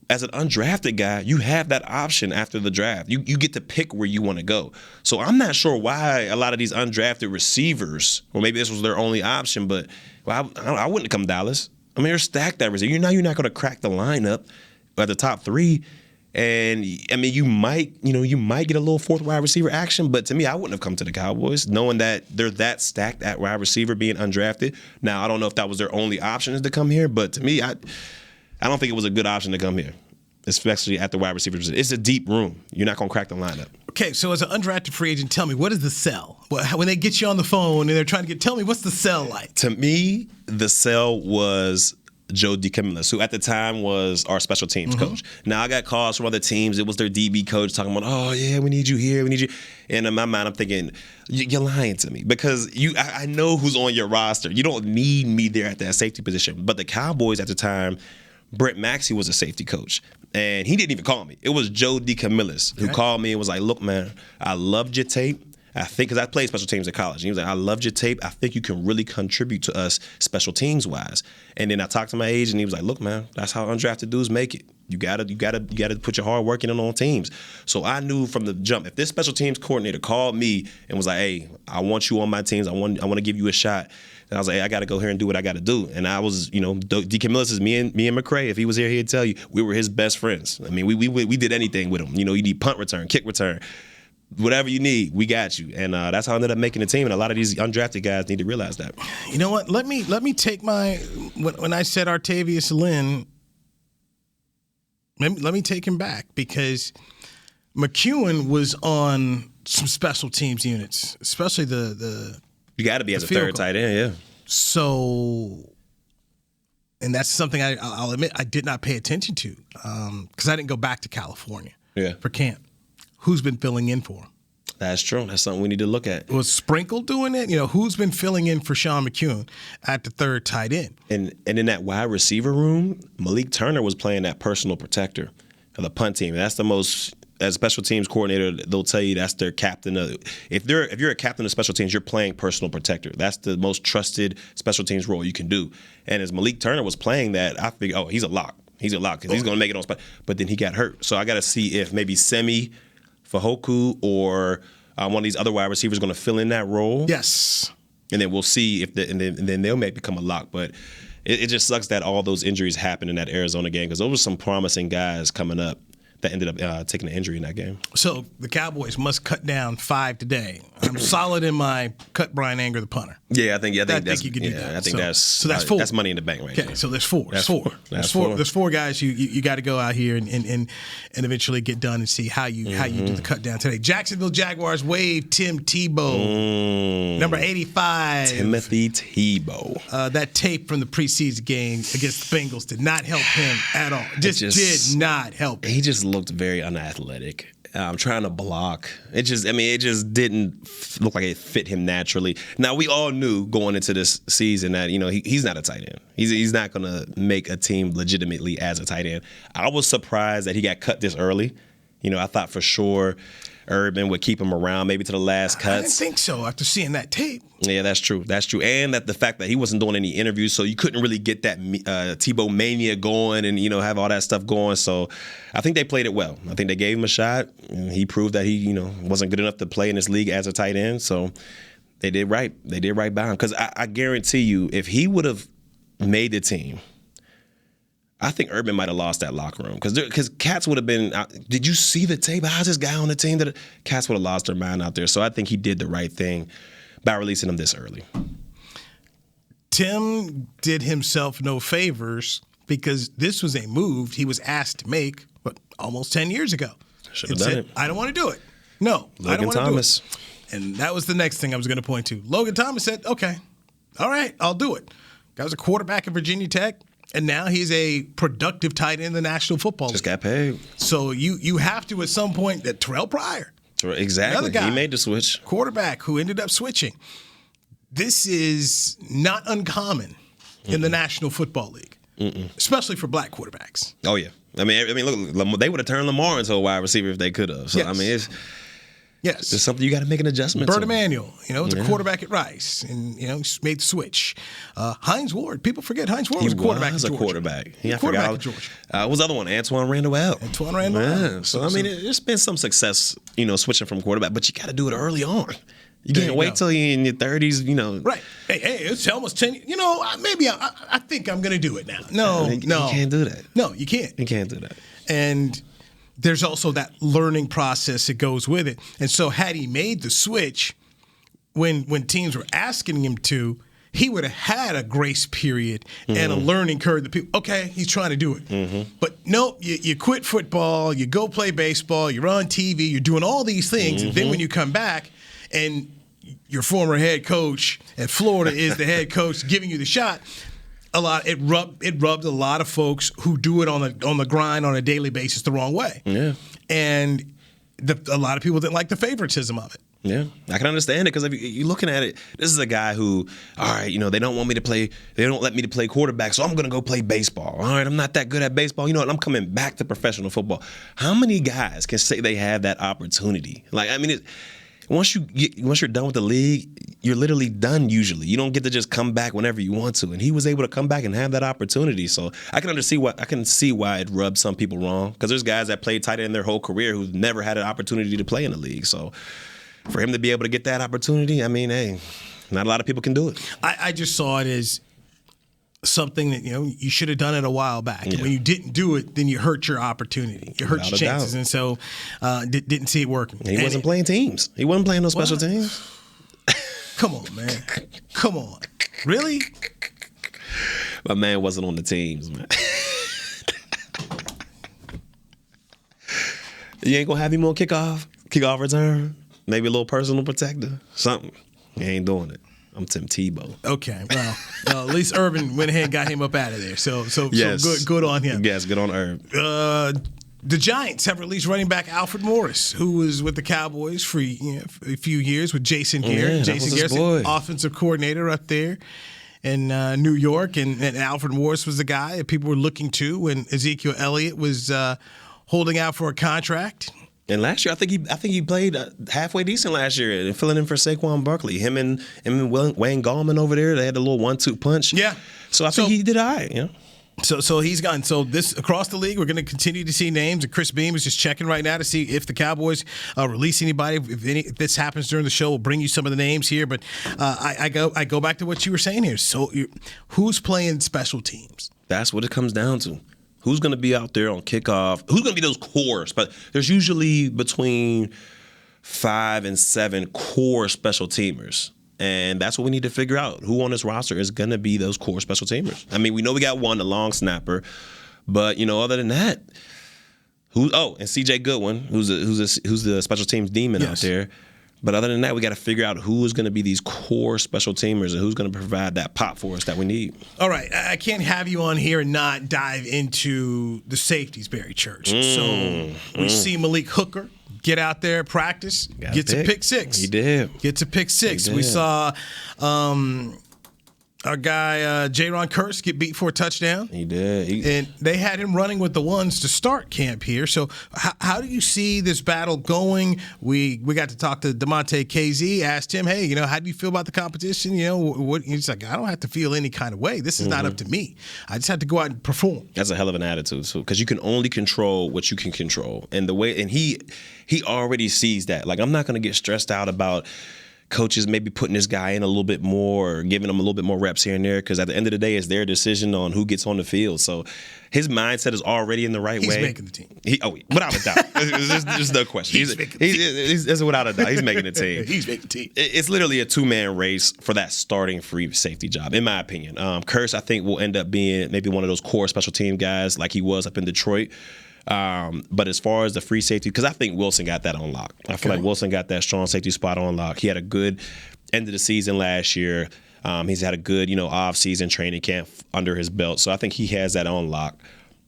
as an undrafted guy, you have that option after the draft. You get to pick where you want to go. So I'm not sure why a lot of these undrafted receivers, or maybe this was their only option, but I wouldn't come Dallas. I mean, you're stacked at receiver. You're not going to crack the lineup at the top 3. And I mean, you might get a little 4th wide receiver action, but to me, I wouldn't have come to the Cowboys knowing that they're that stacked at wide receiver being undrafted. Now, I don't know if that was their only option is to come here, but to me, I don't think it was a good option to come here, especially at the wide receiver position. It's a deep room. You're not going to crack the lineup. Okay, so as an undrafted free agent, tell me, what is the sell? When they get you on the phone and they're trying to tell me, what's the sell like? To me, the sell was Joe DeCamillis, who at the time was our special teams coach. Now, I got calls from other teams. It was their DB coach talking about, oh, yeah, we need you here, we need you. And in my mind, I'm thinking, you're lying to me because I know who's on your roster. You don't need me there at that safety position. But the Cowboys at the time, Brett Maxey was a safety coach, and he didn't even call me. It was Joe DeCamillis who called me and was like, look, man, I loved your tape. I think, because I played special teams in college. And he was like, I loved your tape. I think you can really contribute to us special teams wise. And then I talked to my agent, and he was like, look, man, that's how undrafted dudes make it. You gotta put your hard work in on teams. So I knew from the jump, if this special teams coordinator called me and was like, hey, I want you on my teams, I want to give you a shot. And I was like, hey, I got to go here and do what I got to do. And I was, DK Millis is me and McCray. If he was here, he'd tell you we were his best friends. I mean, we did anything with him. You need punt return, kick return, whatever you need, we got you. And that's how I ended up making the team. And a lot of these undrafted guys need to realize that. You know what? Let me take when I said Artavius Lynn. Let me take him back, because McEwen was on some special teams units, especially the you got to be as a third tight end, yeah. So, and that's something I'll admit I did not pay attention to, because I didn't go back to California for camp. Who's been filling in for him? That's true. That's something we need to look at. Was Sprinkle doing it? Who's been filling in for Sean McEwen at the third tight end? And in that wide receiver room, Malik Turner was playing that personal protector of the punt team. That's the most, as a special teams coordinator, they'll tell you that's their captain. If you're a captain of special teams, you're playing personal protector. That's the most trusted special teams role you can do. And as Malik Turner was playing that, I figured, he's a lock. He's a lock because he's going to make it on spot. But then he got hurt. So I got to see if maybe Semi Fahoku or one of these other wide receivers going to fill in that role. Yes. And then we'll see if and then they'll maybe become a lock. But it just sucks that all those injuries happened in that Arizona game, because those were some promising guys coming up that ended up taking an injury in that game. So the Cowboys must cut down 5 today. I'm solid in my cut Brian Anger the punter. Yeah, I think you can do that. I think so that's 4. That's money in the bank right now. So there's 4. There's 4 guys you got to go out here and eventually get done and see how you do the cut down today. Jacksonville Jaguars waive Tim Tebow, number 85. Timothy Tebow. That tape from the preseason game against the Bengals did not help him at all. Just did not help him. He just looked very unathletic. Trying to block. It just didn't look like it fit him naturally. Now, we all knew going into this season that, he's not a tight end. He's not going to make a team legitimately as a tight end. I was surprised that he got cut this early. I thought for sure Urban would keep him around maybe to the last cuts. I didn't think so after seeing that tape. Yeah, that's true. And that the fact that he wasn't doing any interviews, so you couldn't really get that Tebow mania going and, have all that stuff going. So I think they played it well. I think they gave him a shot. And he proved that he, wasn't good enough to play in this league as a tight end. So they did right. They did right by him. Because I guarantee you, if he would have made the team, I think Urban might have lost that locker room, because Cats would have been. Did you see the tape? How's this guy on the team? That Cats would have lost their mind out there. So I think he did the right thing by releasing him this early. Tim did himself no favors, because this was a move he was asked to make almost 10 years ago. Should have done it. I don't want to do it. No, I don't want to do it. And that was the next thing I was going to point to. Logan Thomas said, "Okay, all right, I'll do it." Guy was a quarterback at Virginia Tech. And now he's a productive tight end in the National Football League. Just got paid. So you have to at some point that Terrell Pryor. Exactly. Another guy, he made the switch. Quarterback who ended up switching. This is not uncommon in the National Football League, especially for black quarterbacks. Oh, yeah. I mean, look, they would have turned Lamar into a wide receiver if they could have. So, yes. It's something you got to make an adjustment to. Bert Emanuel, it's a quarterback at Rice, and he made the switch. Hines Ward, people forget Hines Ward was a quarterback at Georgia. Quarterback at Georgia. What was the other one? Antoine Randall. Yeah. So there's been some success, switching from quarterback, but you got to do it early on. You can't wait till you're in your 30s, Right. Hey, it's almost 10. Maybe I think I'm going to do it now. No. You can't do that. No, you can't. You can't do that. And there's also that learning process that goes with it. And so had he made the switch when teams were asking him to, he would have had a grace period and a learning curve that people, okay, he's trying to do it. But no, you quit football, you go play baseball, you're on TV, you're doing all these things. And then when you come back and your former head coach at Florida is the head coach giving you the shot, it rubbed a lot of folks who do it on the grind on a daily basis the wrong way. Yeah. And a lot of people didn't like the favoritism of it. Yeah, I can understand it, because if you're looking at it, this is a guy who, all right, they don't want me to play, they don't let me to play quarterback, so I'm going to go play baseball. All right, I'm not that good at baseball. You know what, I'm coming back to professional football. How many guys can say they have that opportunity? once you're done with the league, you're literally done usually. You don't get to just come back whenever you want to. And he was able to come back and have that opportunity. So I can see why it rubs some people wrong. Because there's guys that played tight end their whole career who've never had an opportunity to play in the league. So for him to be able to get that opportunity, I mean, hey, not a lot of people can do it. I just saw it as something that, you should have done it a while back. Yeah. And when you didn't do it, then you hurt your opportunity. You hurt your chances. And so didn't see it working. He wasn't playing teams. He wasn't playing no special teams. Come on, man. Come on. Really? My man wasn't on the teams, man. You ain't going to have him on kickoff return? Maybe a little personal protector? Something. He ain't doing it. I'm Tim Tebow. Okay, well, at least Urban went ahead and got him up out of there. So yes. good on him. Yes, good on Urban. The Giants have released running back Alfred Morris, who was with the Cowboys for a few years with Jason Garrett. Yeah, Jason Garrett's the offensive coordinator up there in New York, and Alfred Morris was the guy that people were looking to when Ezekiel Elliott was holding out for a contract. And last year, I think he played halfway decent last year, and filling in for Saquon Barkley. Him and Wayne Gallman over there, they had a little 1-2 punch. Yeah, so I think he did all right. So he's gone. So this across the league, we're going to continue to see names. And Chris Beam is just checking right now to see if the Cowboys release anybody. If this happens during the show, we'll bring you some of the names here. But I go back to what you were saying here. So who's playing special teams? That's what it comes down to. Who's going to be out there on kickoff? Who's going to be those cores? But there's usually between 5 and 7 core special teamers. And that's what we need to figure out. Who on this roster is going to be those core special teamers? I mean, we know we got one, the long snapper. But, other than that, and C.J. Goodwin, who's the special teams demon out there. But other than that, we got to figure out who is going to be these core special teamers and who's going to provide that pop for us that we need. All right. I can't have you on here and not dive into the safeties, Barry Church. So we see Malik Hooker get out there, practice, gets a pick six. He did. Gets a pick six. We saw our guy, Jaron Kearse, get beat for a touchdown. He did. And they had him running with the ones to start camp here. So how do you see this battle going? We got to talk to DeMonte KZ, asked him, hey, how do you feel about the competition? He's like, I don't have to feel any kind of way. This is not up to me. I just have to go out and perform. That's a hell of an attitude, too, because you can only control what you can control. And he already sees that. Like, I'm not going to get stressed out about coaches maybe putting this guy in a little bit more or giving him a little bit more reps here and there, because at the end of the day, it's their decision on who gets on the field. So his mindset is already in the right way. He's making the team. Without a doubt. There's no question. He's without a doubt. He's making the team. He's making the team. It's literally a two-man race for that starting free safety job, in my opinion. Kearse, I think, will end up being maybe one of those core special team guys like he was up in Detroit. But as far as the free safety, because I think Wilson got that on lock. I feel like Wilson got that strong safety spot on lock. He had a good end of the season last year. He's had a good, off-season training camp under his belt. So I think he has that on lock.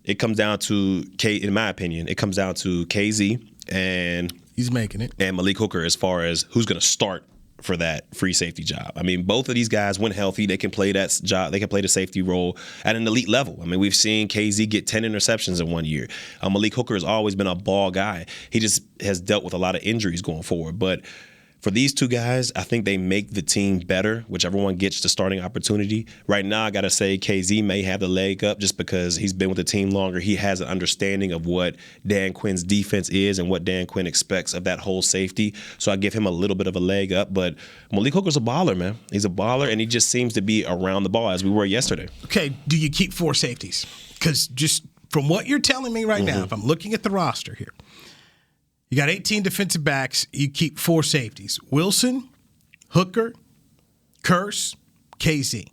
It comes down to, in my opinion, KZ and he's making it, and Malik Hooker as far as who's going to start for that free safety job. I mean, both of these guys, when healthy, they can play that job. They can play the safety role at an elite level. I mean, we've seen KZ get 10 interceptions in 1 year. Malik Hooker has always been a ball guy. He just has dealt with a lot of injuries going forward. But for these two guys, I think they make the team better, whichever one gets the starting opportunity. Right now, I got to say KZ may have the leg up just because he's been with the team longer. He has an understanding of what Dan Quinn's defense is and what Dan Quinn expects of that whole safety. So I give him a little bit of a leg up. But Malik Hooker's a baller, man. He's a baller, and he just seems to be around the ball as we were yesterday. Okay, do you keep 4 safeties? Because just from what you're telling me right now, if I'm looking at the roster here, you got 18 defensive backs. You keep 4 safeties. Wilson, Hooker, Kearse, KZ.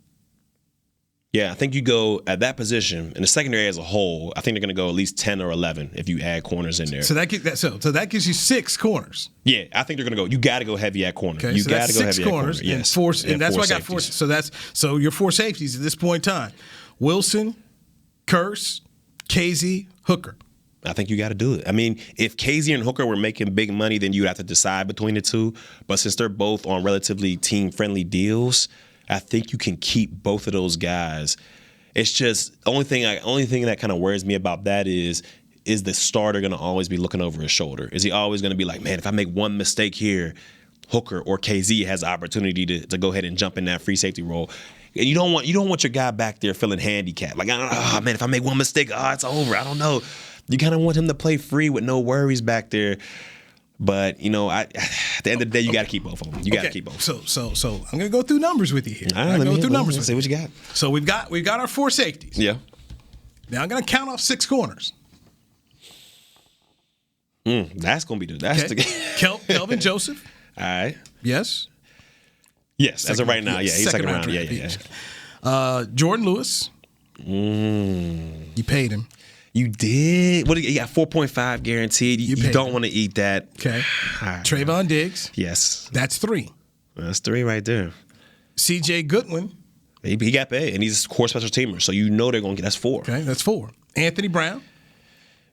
Yeah, I think you go at that position, in the secondary as a whole, I think they're going to go at least 10 or 11 if you add corners in there. So that gives you 6 corners. Yeah, I think they're going to go. You got to go heavy at corner. Okay, you so got that's to go 6 heavy corners at corner. and 4, and that's why I got 4. So your 4 safeties at this point in time: Wilson, Kearse, KZ, Hooker. I think you got to do it. I mean, if KZ and Hooker were making big money, then you'd have to decide between the two. But since they're both on relatively team-friendly deals, I think you can keep both of those guys. It's just only thing that kind of worries me about that is the starter going to always be looking over his shoulder? Is he always going to be like, man, if I make one mistake here, Hooker or KZ has the opportunity to go ahead and jump in that free safety role. And you don't want your guy back there feeling handicapped. Like, man, if I make one mistake, it's over. I don't know. You kind of want him to play free with no worries back there. But, at the end of the day, you got to keep both of them. You got to keep both. So I'm going to go through numbers with you here. All right, Let's see what you got. So we've got our 4 safeties. Yeah. Now I'm going to count off 6 corners. That's going to be Kelvin Joseph. All right. Yes. Yes, as of right now, he's second round. Yeah. Jordan Lewis. You paid him. You did? What? You got 4.5 guaranteed. You don't want to eat that. Okay. Right. Trayvon Diggs. Yes. That's 3. That's 3 right there. C.J. Goodwin. He got paid, and he's a core special teamer, so they're going to get. That's 4. Okay, that's 4. Anthony Brown.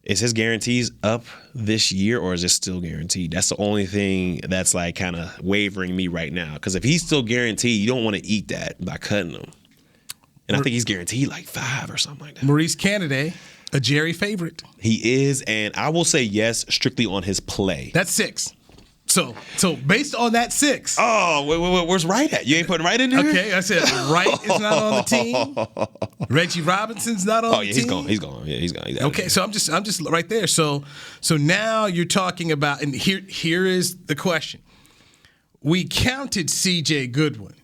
Is his guarantees up this year, or is it still guaranteed? That's the only thing that's like kind of wavering me right now. Because if he's still guaranteed, you don't want to eat that by cutting him. And I think he's guaranteed like 5 or something like that. Maurice Canady, a Jerry favorite. He is, and I will say yes strictly on his play. That's 6. So based on that 6. Oh, wait, where's Wright at? You ain't putting Wright in there? Okay, I said Wright is not on the team. Reggie Robinson's not on the team. He's gone. Yeah, he's gone. Okay, so I'm just right there. So now you're talking about, and here is the question. We counted C.J. Goodwin.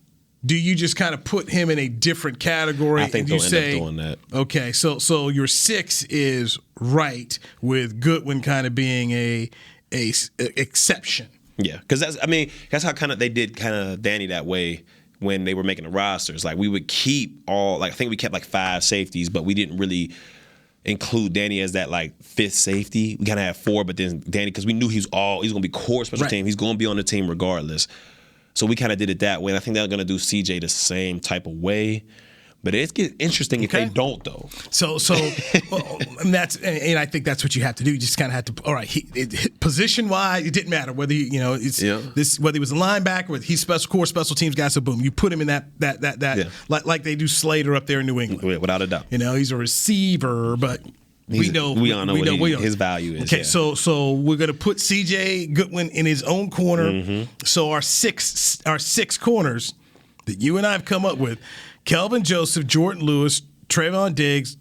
Do you just kind of put him in a different category? I think they'll end up doing that. Okay, so your 6 is Wright, with Goodwin kind of being a exception. Yeah, because that's how they did Danny that way when they were making the rosters. Like, we would keep I think we kept like 5 safeties, but we didn't really include Danny as that like 5th safety. We kind of had 4, but then Danny, because we knew he's going to be core special team. He's going to be on the team regardless. So we kind of did it that way. And I think they're going to do CJ the same type of way. But it's interesting if they don't, though. So and I think that's what you have to do. You just kind of have to. All right, position wise, it didn't matter whether whether he was a linebacker, whether he's core special teams guy. So boom, you put him in that like they do Slater up there in New England, without a doubt. He's a receiver, but we all know what his value is. Okay, so we're gonna put C.J. Goodwin in his own corner. Mm-hmm. So our six corners that you and I have come up with. Kelvin Joseph, Jordan Lewis, Trayvon Diggs,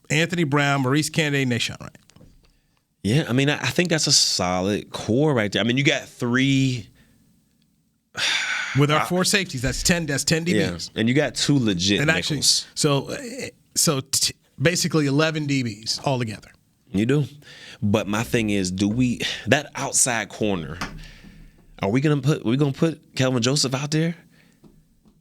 Anthony Brown, Maurice Canady, Nahshon Wright. Yeah, I think that's a solid core right there. You got 3 with our 4 safeties. That's 10. That's 10 DBs. Yeah. And you got 2 legit and nickels. Actually, so basically 11 DBs altogether. You do, but my thing is, that outside corner? Are we gonna put Kelvin Joseph out there?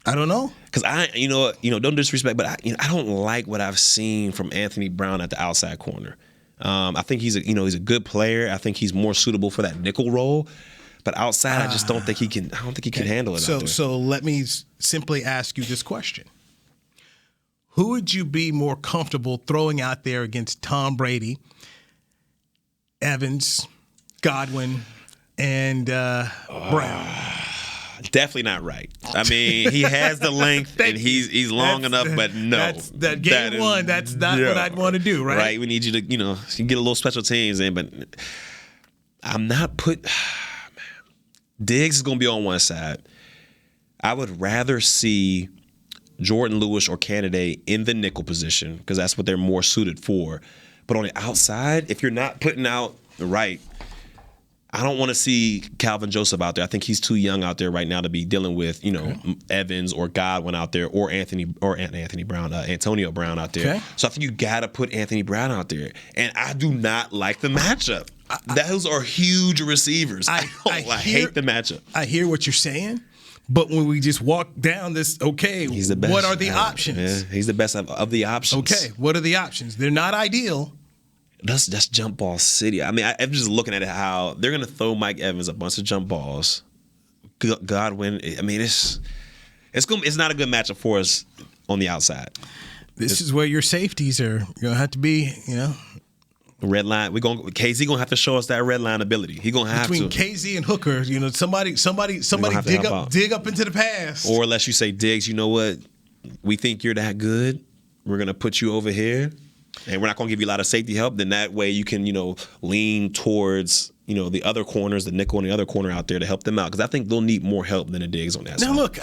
I don't know. Because don't disrespect, but I don't like what I've seen from Anthony Brown at the outside corner. I think he's a good player. I think he's more suitable for that nickel role. But outside, I just don't think he can. I don't think he can handle it. So let me simply ask you this question: who would you be more comfortable throwing out there against Tom Brady, Evans, Godwin, and Brown? Definitely not right. He has the length and he's long enough, but no. That's not what I'd want to do, right? Right. We need you to, you get a little special teams in, but I'm not Diggs is going to be on one side. I would rather see Jordan Lewis or Canady in the nickel position because that's what they're more suited for. But on the outside, if you're not putting out the right, I don't want to see Calvin Joseph out there. I think he's too young out there right now to be dealing with, Evans or Godwin out there or Antonio Brown out there. Okay. So I think you got to put Anthony Brown out there. And I do not like the matchup. Those are huge receivers. I hate the matchup. I hear what you're saying. But when we just walk down this, he's the best. What are the options? Yeah, he's the best of the options. Okay, what are the options? They're not ideal. That's jump ball city. I'm just looking at it how they're going to throw Mike Evans a bunch of jump balls. Godwin. It's not a good matchup for us on the outside. This is where your safeties are going to have to be. Red line. KZ gonna have to show us that red line ability. He gonna have between KZ and Hooker. Somebody dig up into the pass. Or unless you say, Diggs, you know what? We think you're that good. We're gonna put you over here. And we're not going to give you a lot of safety help. Then that way you can, lean towards, the other corners, the nickel and the other corner out there to help them out, because I think they'll need more help than a Diggs on that side. Now, look,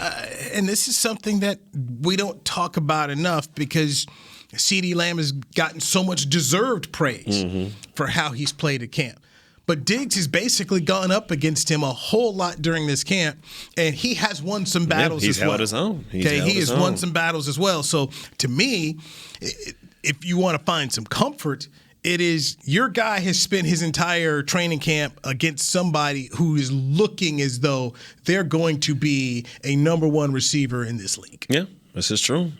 and this is something that we don't talk about enough because CeeDee Lamb has gotten so much deserved praise for how he's played at camp. But Diggs has basically gone up against him a whole lot during this camp, and he has won some battles as well. He's held his own. He has won some battles as well. So to me, if you want to find some comfort, it is your guy has spent his entire training camp against somebody who is looking as though they're going to be a number one receiver in this league. Yeah. This is true.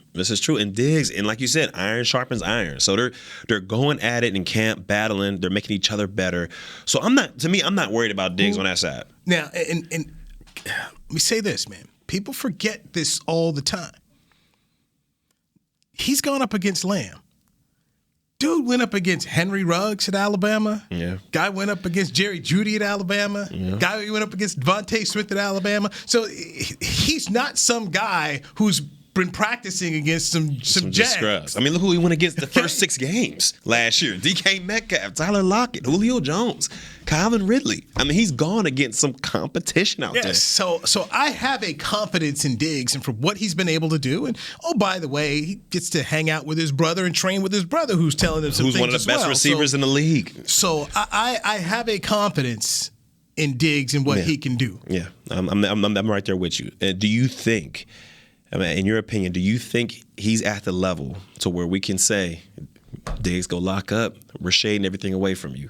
And Diggs, and like you said, iron sharpens iron. So they're going at it in camp, battling. They're making each other better. So I'm not worried about Diggs on that side. Now, and let me say this, man. People forget this all the time. He's gone up against Lamb. Dude went up against Henry Ruggs at Alabama. Yeah. Guy went up against Jerry Jeudy at Alabama. Yeah. Guy went up against Devontae Smith at Alabama. So he's not some guy who's been practicing against some Jags. I mean, look who he went against the first 6 games last year. DK Metcalf, Tyler Lockett, Julio Jones, Calvin Ridley. I mean, he's gone against some competition out there. So I have a confidence in Diggs and for what he's been able to do. And, oh, by the way, he gets to hang out with his brother and train with his brother who's telling him some things as well. Who's one of the best receivers in the league. So I have a confidence in Diggs and what he can do. Yeah, I'm right there with you. Do you think, in your opinion, do you think he's at the level to where we can say, Diggs, go lock up, we're shading everything away from you?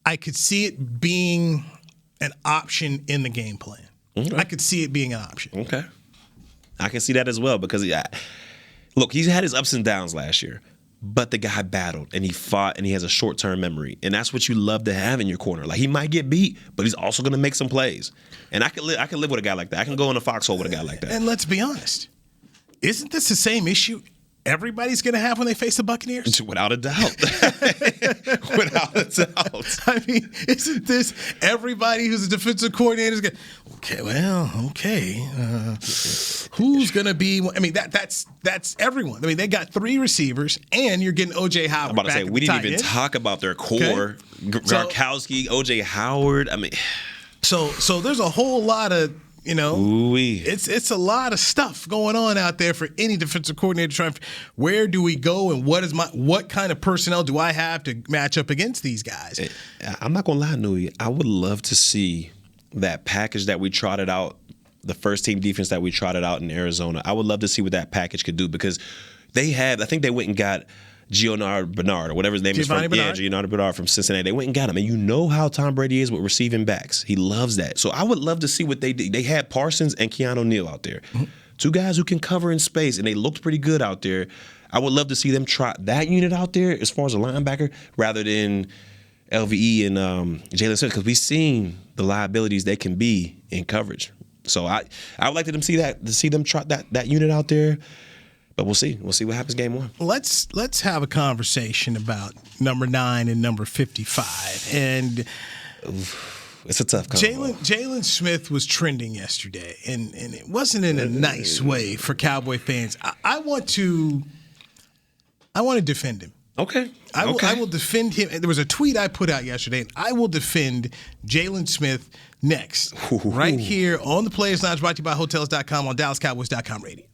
I could see it being an option in the game plan. Okay. I could see it being an option. Okay. I can see that as well because, look, he's had his ups and downs last year, but the guy battled and he fought and he has a short-term memory. And that's what you love to have in your corner. Like, he might get beat, but he's also going to make some plays. And I can live with a guy like that. I can go in a foxhole with a guy like that. And let's be honest. Isn't this the same issue everybody's going to have when they face the Buccaneers? Without a doubt. Without a doubt. I mean, isn't this everybody who's a defensive coordinator is going, who's going to be? I mean, that's everyone. I mean, they got 3 receivers, and you're getting O.J. Howard. I'm about to say, we didn't even talk about their core. Okay. Gronkowski, O.J. Howard. I mean, so there's a whole lot of, it's a lot of stuff going on out there for any defensive coordinator trying. Where do we go, and what kind of personnel do I have to match up against these guys? I'm not gonna lie, Nui. I would love to see that package that we trotted out, the first team defense that we trotted out in Arizona. I would love to see what that package could do because they have. I think they went and got Giovanni Bernard or whatever his name is from Giovanni Bernard from Cincinnati. They went and got him. And you know how Tom Brady is with receiving backs. He loves that. So I would love to see what they did. They had Parsons and Keanu Neal out there. Mm-hmm. 2 guys who can cover in space, and they looked pretty good out there. I would love to see them trot that unit out there as far as a linebacker rather than LVE and Jalen Smith, because we've seen the liabilities they can be in coverage. So I would like to see them trot that unit out there. But we'll see. We'll see what happens game 1. Let's have a conversation about number 9 and number 55. And it's a tough combo. Jalen Smith was trending yesterday, and it wasn't in a nice way for Cowboy fans. I want to defend him. Okay. I will defend him. There was a tweet I put out yesterday, and I will defend Jalen Smith next. Right here on the Players Lounge, brought to you by Hotels.com on DallasCowboys.com radio.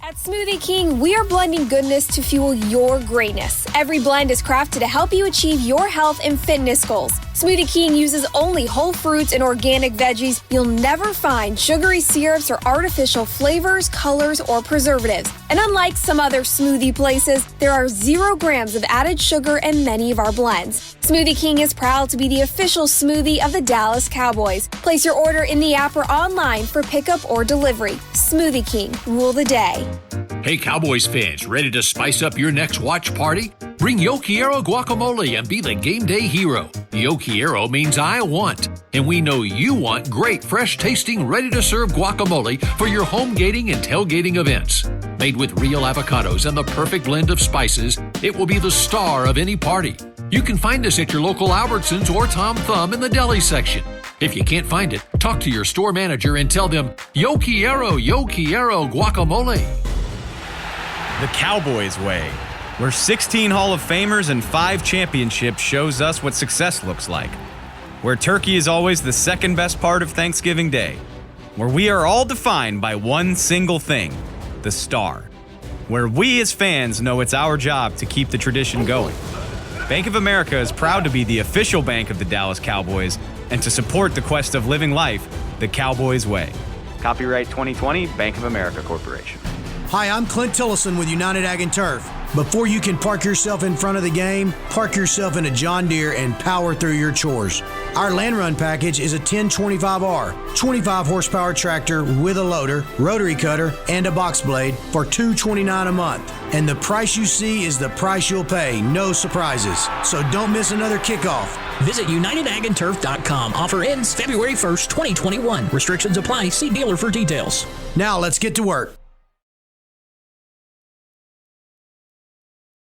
At Smoothie King, we are blending goodness to fuel your greatness. Every blend is crafted to help you achieve your health and fitness goals. Smoothie King uses only whole fruits and organic veggies. You'll never find sugary syrups or artificial flavors, colors, or preservatives. And unlike some other smoothie places, there are 0 grams of added sugar in many of our blends. Smoothie King is proud to be the official smoothie of the Dallas Cowboys. Place your order in the app or online for pickup or delivery. Smoothie King, rule the day. Hey, Cowboys fans, ready to spice up your next watch party? Bring Yo Quiero guacamole and be the game day hero. Yo Quiero means I want, and we know you want great, fresh-tasting, ready-to-serve guacamole for your home gating and tailgating events. Made with real avocados and the perfect blend of spices, it will be the star of any party. You can find us at your local Albertsons or Tom Thumb in the deli section. If you can't find it, talk to your store manager and tell them, Yo Quiero guacamole. The Cowboys way, where 16 Hall of Famers and 5 championships shows us what success looks like, where turkey is always the second best part of Thanksgiving Day, where we are all defined by one single thing, the star, where we as fans know it's our job to keep the tradition going. Bank of America is proud to be the official bank of the Dallas Cowboys and to support the quest of living life the Cowboys way. Copyright 2020, Bank of America Corporation. Hi, I'm Clint Tillison with United Ag and Turf. Before you can park yourself in front of the game, park yourself in a John Deere and power through your chores. Our Land Run package is a 1025R, 25 horsepower tractor with a loader, rotary cutter, and a box blade for $229 a month. And the price you see is the price you'll pay, no surprises. So don't miss another kickoff. Visit UnitedAgAndTurf.com. Offer ends February 1st, 2021. Restrictions apply. See dealer for details. Now let's get to work.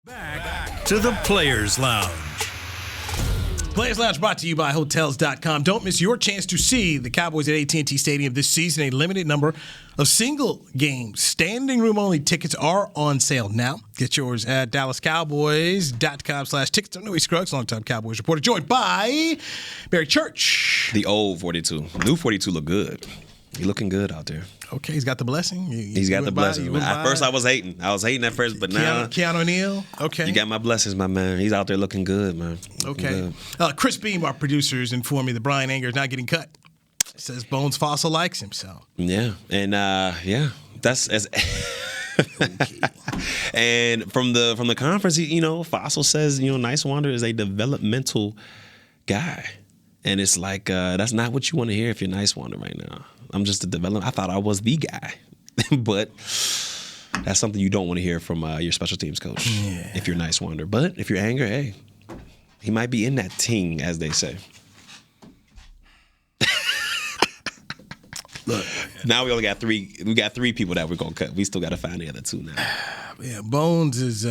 Back to the Players Lounge. Players Lounge brought to you by Hotels.com. Don't miss your chance to see the Cowboys at AT&T Stadium this season. A limited number of single game standing room only tickets are on sale now. Get yours at DallasCowboys.com/tickets. I'm Noe Scruggs, longtime Cowboys reporter, joined by Barry Church. The old 42. New 42 look good. He looking good out there. Okay, he's got the blessing. He's got the blessing. At first, I was hating. I was hating at first, but now Keanu O'Neal. Okay, you got my blessings, my man. He's out there looking good, man. Okay. Chris Beam, our producers, informed me that Brian Anger is not getting cut. Says Bones Fossil likes him, so. Yeah, and that's as. And from the conference, Fossil says, Nice Wonder is a developmental guy, and it's like that's not what you want to hear if you're Nice Wonder right now. I'm just a development. I thought I was the guy, but that's something you don't want to hear from your special teams coach if you're Nice Wonder. But if you're Anger, hey, he might be in that team, as they say. Look, now we only got 3. We got 3 people that we're gonna cut. We still got to find the other 2 now. Yeah, Bones is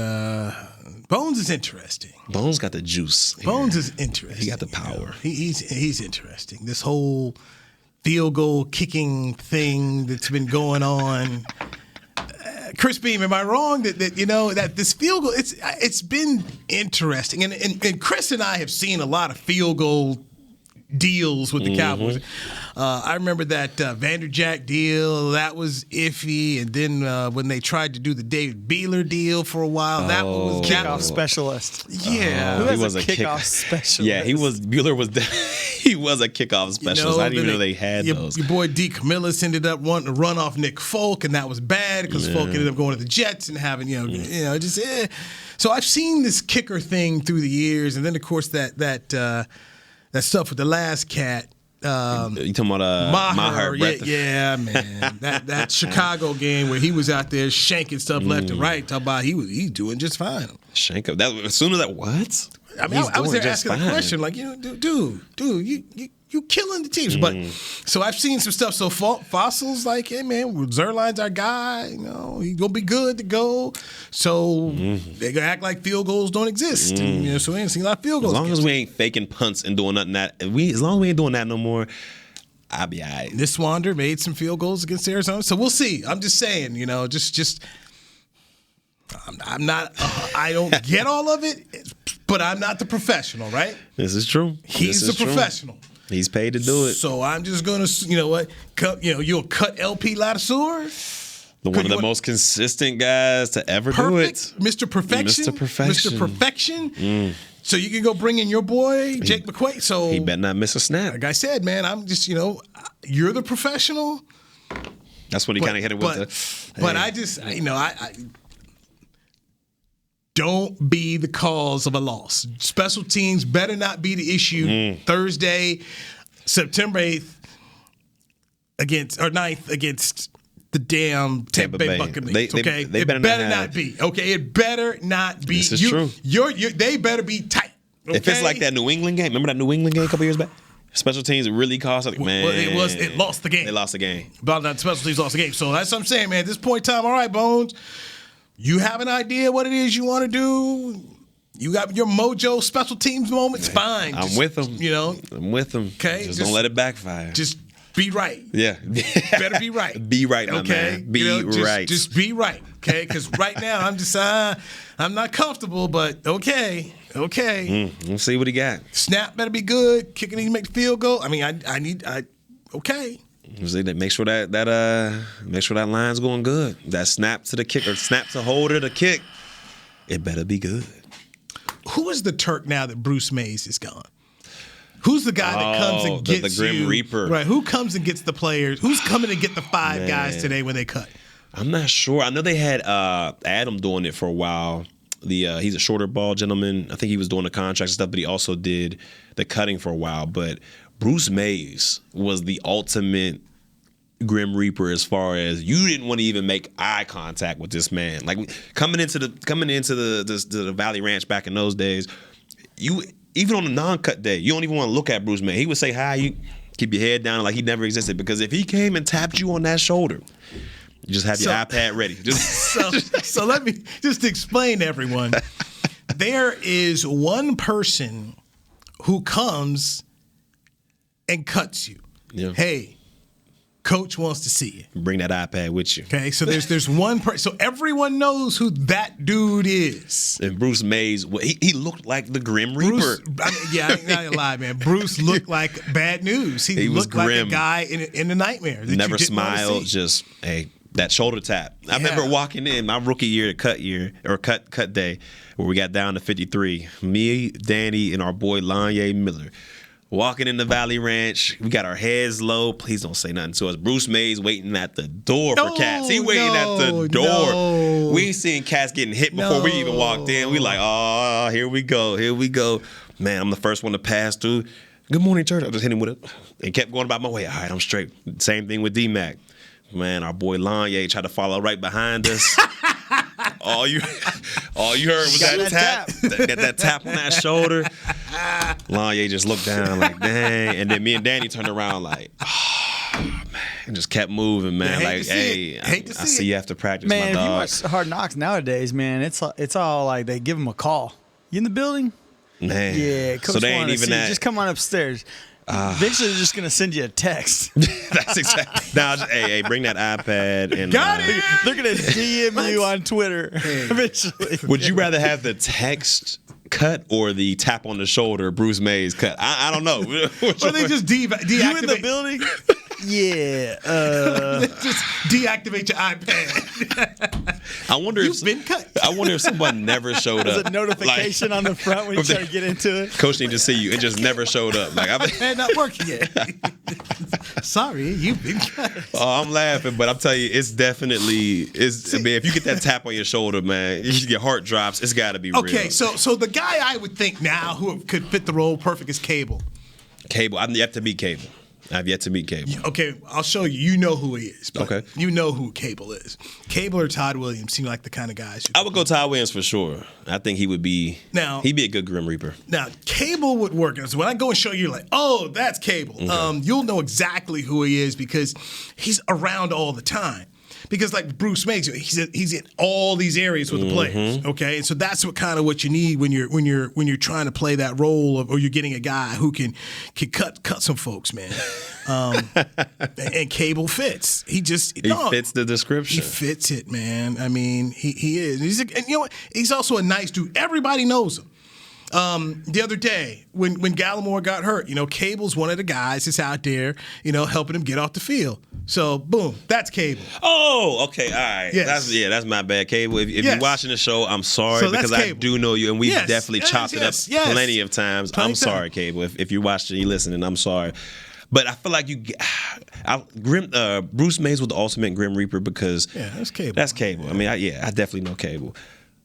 interesting. Bones got the juice. Bones is interesting. He got the power. He's interesting. This whole field goal kicking thing that's been going on. Chris Beam, am I wrong that that this field goal it's been interesting, and Chris and I have seen a lot of field goal deals with the Cowboys. I remember that Vanderjack deal, that was iffy, and then when they tried to do the David Beeler deal for a while, that was kickoff specialist. Yeah, he was a kickoff specialist. Yeah, Beeler was he was a kickoff specialist. I didn't even know they had those. Your boy D. Camillus ended up wanting to run off Nick Folk, and that was bad because Folk ended up going to the Jets and having So I've seen this kicker thing through the years, and then of course that stuff with the last cat. You talking about Maher? Yeah, man. that Chicago game where he was out there shanking stuff left and right. Talk about he's doing just fine. Shank up. That as soon as that what? I mean, I was there asking the question like, dude, you killing the teams. But so I've seen some stuff. So Fossil's like, hey man, Zerline's our guy. He's gonna be good to go. So they gonna act like field goals don't exist. And, so we ain't seen a lot of field goals. As long as we ain't faking punts and doing nothing as long as we ain't doing that no more, I'll be all right. This Wander made some field goals against Arizona, so we'll see. I'm just saying, just. I'm not. I don't get all of it, but I'm not the professional, right? This is true. He's the professional. He's paid to do it. So I'm just gonna, you'll cut LP Ladouceur. One of the most consistent guys to ever do it. Mr. Perfection. Mr. Perfection. So you can go bring in your boy, Jake McQuaid. So he better not miss a snap. Like I said, man, I'm just, you're the professional. That's what he kind of hit it with. But I just, I don't be the cause of a loss. Special teams better not be the issue Thursday, September 8th against 9th against the damn Tampa Bay Buccaneers. Okay, it better not be. Okay, it better not be. This is true. They better be tight. Okay? If it's like that New England game, remember that New England game a couple years back? Special teams really cost. Man, it lost the game. They lost the game. About that, special teams lost the game. So that's what I'm saying, man. At this point in time, all right, Bones. You have an idea what it is you want to do. You got your mojo special teams moments. Fine. I'm with them. I'm with them. Okay. Just don't let it backfire. Just be right. Yeah. Better be right. Be right, my man. Be right. Just be right. okay? Because right now I'm just I'm not comfortable, but okay. We'll see what he got. Snap better be good. Kicking need to make the field goal. I mean, okay. Make sure that line's going good. That snap to the kick or snap to holder to kick, it better be good. Who is the Turk now that Bruce Mays is gone? Who's the guy that comes and gets the Grim Reaper? Right. Who comes and gets the players? Who's coming to get the five guys today when they cut? I'm not sure. I know they had Adam doing it for a while. He's a shorter ball gentleman. I think he was doing the contracts and stuff, but he also did the cutting for a while. But Bruce Mays was the ultimate Grim Reaper as far as you didn't want to even make eye contact with this man. Like coming into the Valley Ranch back in those days, you even on the non-cut day, you don't even want to look at Bruce Mays. He would say hi, you keep your head down like he never existed. Because if he came and tapped you on that shoulder, you just have your iPad ready. So let me just explain to everyone. There is one person who comes and cuts you. Yeah. Hey, coach wants to see you. Bring that iPad with you. Okay, so there's one person. So everyone knows who that dude is. And Bruce Mays, he looked like the Grim Reaper. I ain't gonna lie, man. Bruce looked like bad news. He looked like a guy in a nightmare. Never smiled, just, hey, that shoulder tap. I remember walking in my rookie year, cut day, where we got down to 53. Me, Danny, and our boy Lanye Miller. Walking in the Valley Ranch, we got our heads low. Please don't say nothing to us. Bruce Mays waiting at the door for cats. He waiting at the door. No. We seen cats getting hit before we even walked in. We like, oh, here we go. Man, I'm the first one to pass through. Good morning, church. I just hit him with it and kept going about my way. All right, I'm straight. Same thing with D-Mac. Man, our boy Lanye tried to follow right behind us. All you heard was that tap. That tap on that shoulder. Lanye just looked down like, dang. And then me and Danny turned around like, oh, man. And just kept moving, man. Like, hey, I see you after practice, man, my dog. if you watch Hard Knocks nowadays, man, it's all like they give them a call. You in the building? Man. Yeah, coach so they ain't even that. Just come on upstairs. Eventually, they're just going to send you a text. That's exactly. Now, hey, bring that iPad. And got it. They're going to DM you on Twitter eventually. Would you rather have the text cut or the tap on the shoulder Bruce Mays cut? I don't know. Or they just deactivate. You in the building? Yeah. Just deactivate your iPad. I wonder if someone never showed up. There's a notification on the front when you try to get into it. Coach need to see you. It just never showed up. Like iPad not working yet. Sorry, you've been cut. Oh, I'm laughing, but I'm telling you, it's definitely I mean, if you get that tap on your shoulder, man, your heart drops. It's got to be real. Okay, so the guy I would think now who could fit the role perfect is Cable. Cable. I've yet to meet Cable. Okay, I'll show you. You know who he is. Okay. You know who Cable is. Cable or Todd Williams seem like the kind of guys. I would go Todd Williams for sure. I think he would be. He'd be a good Grim Reaper. Now, Cable would work. So when I go and show you, like, oh, that's Cable. Okay. You'll know exactly who he is because he's around all the time. Because like Bruce Mays, he's in all these areas with the players. Okay, and so that's what you need when you're trying to play that role or you're getting a guy who can cut some folks, man. And Cable fits. He fits the description. He fits it, man. I mean, he is. And you know what? He's also a nice dude. Everybody knows him. The other day when Gallimore got hurt, Cable's one of the guys that's out there, helping him get off the field. So boom, that's Cable. Oh, okay, all right. Yes. That's my bad, Cable. If you're watching the show, I'm sorry because I do know you, and we've definitely chopped it up plenty of times. I'm sorry, Cable. If you're watching, you listening, I'm sorry. But I feel like Bruce Mays was the ultimate Grim Reaper because that's Cable. That's Cable. I mean, I definitely know Cable.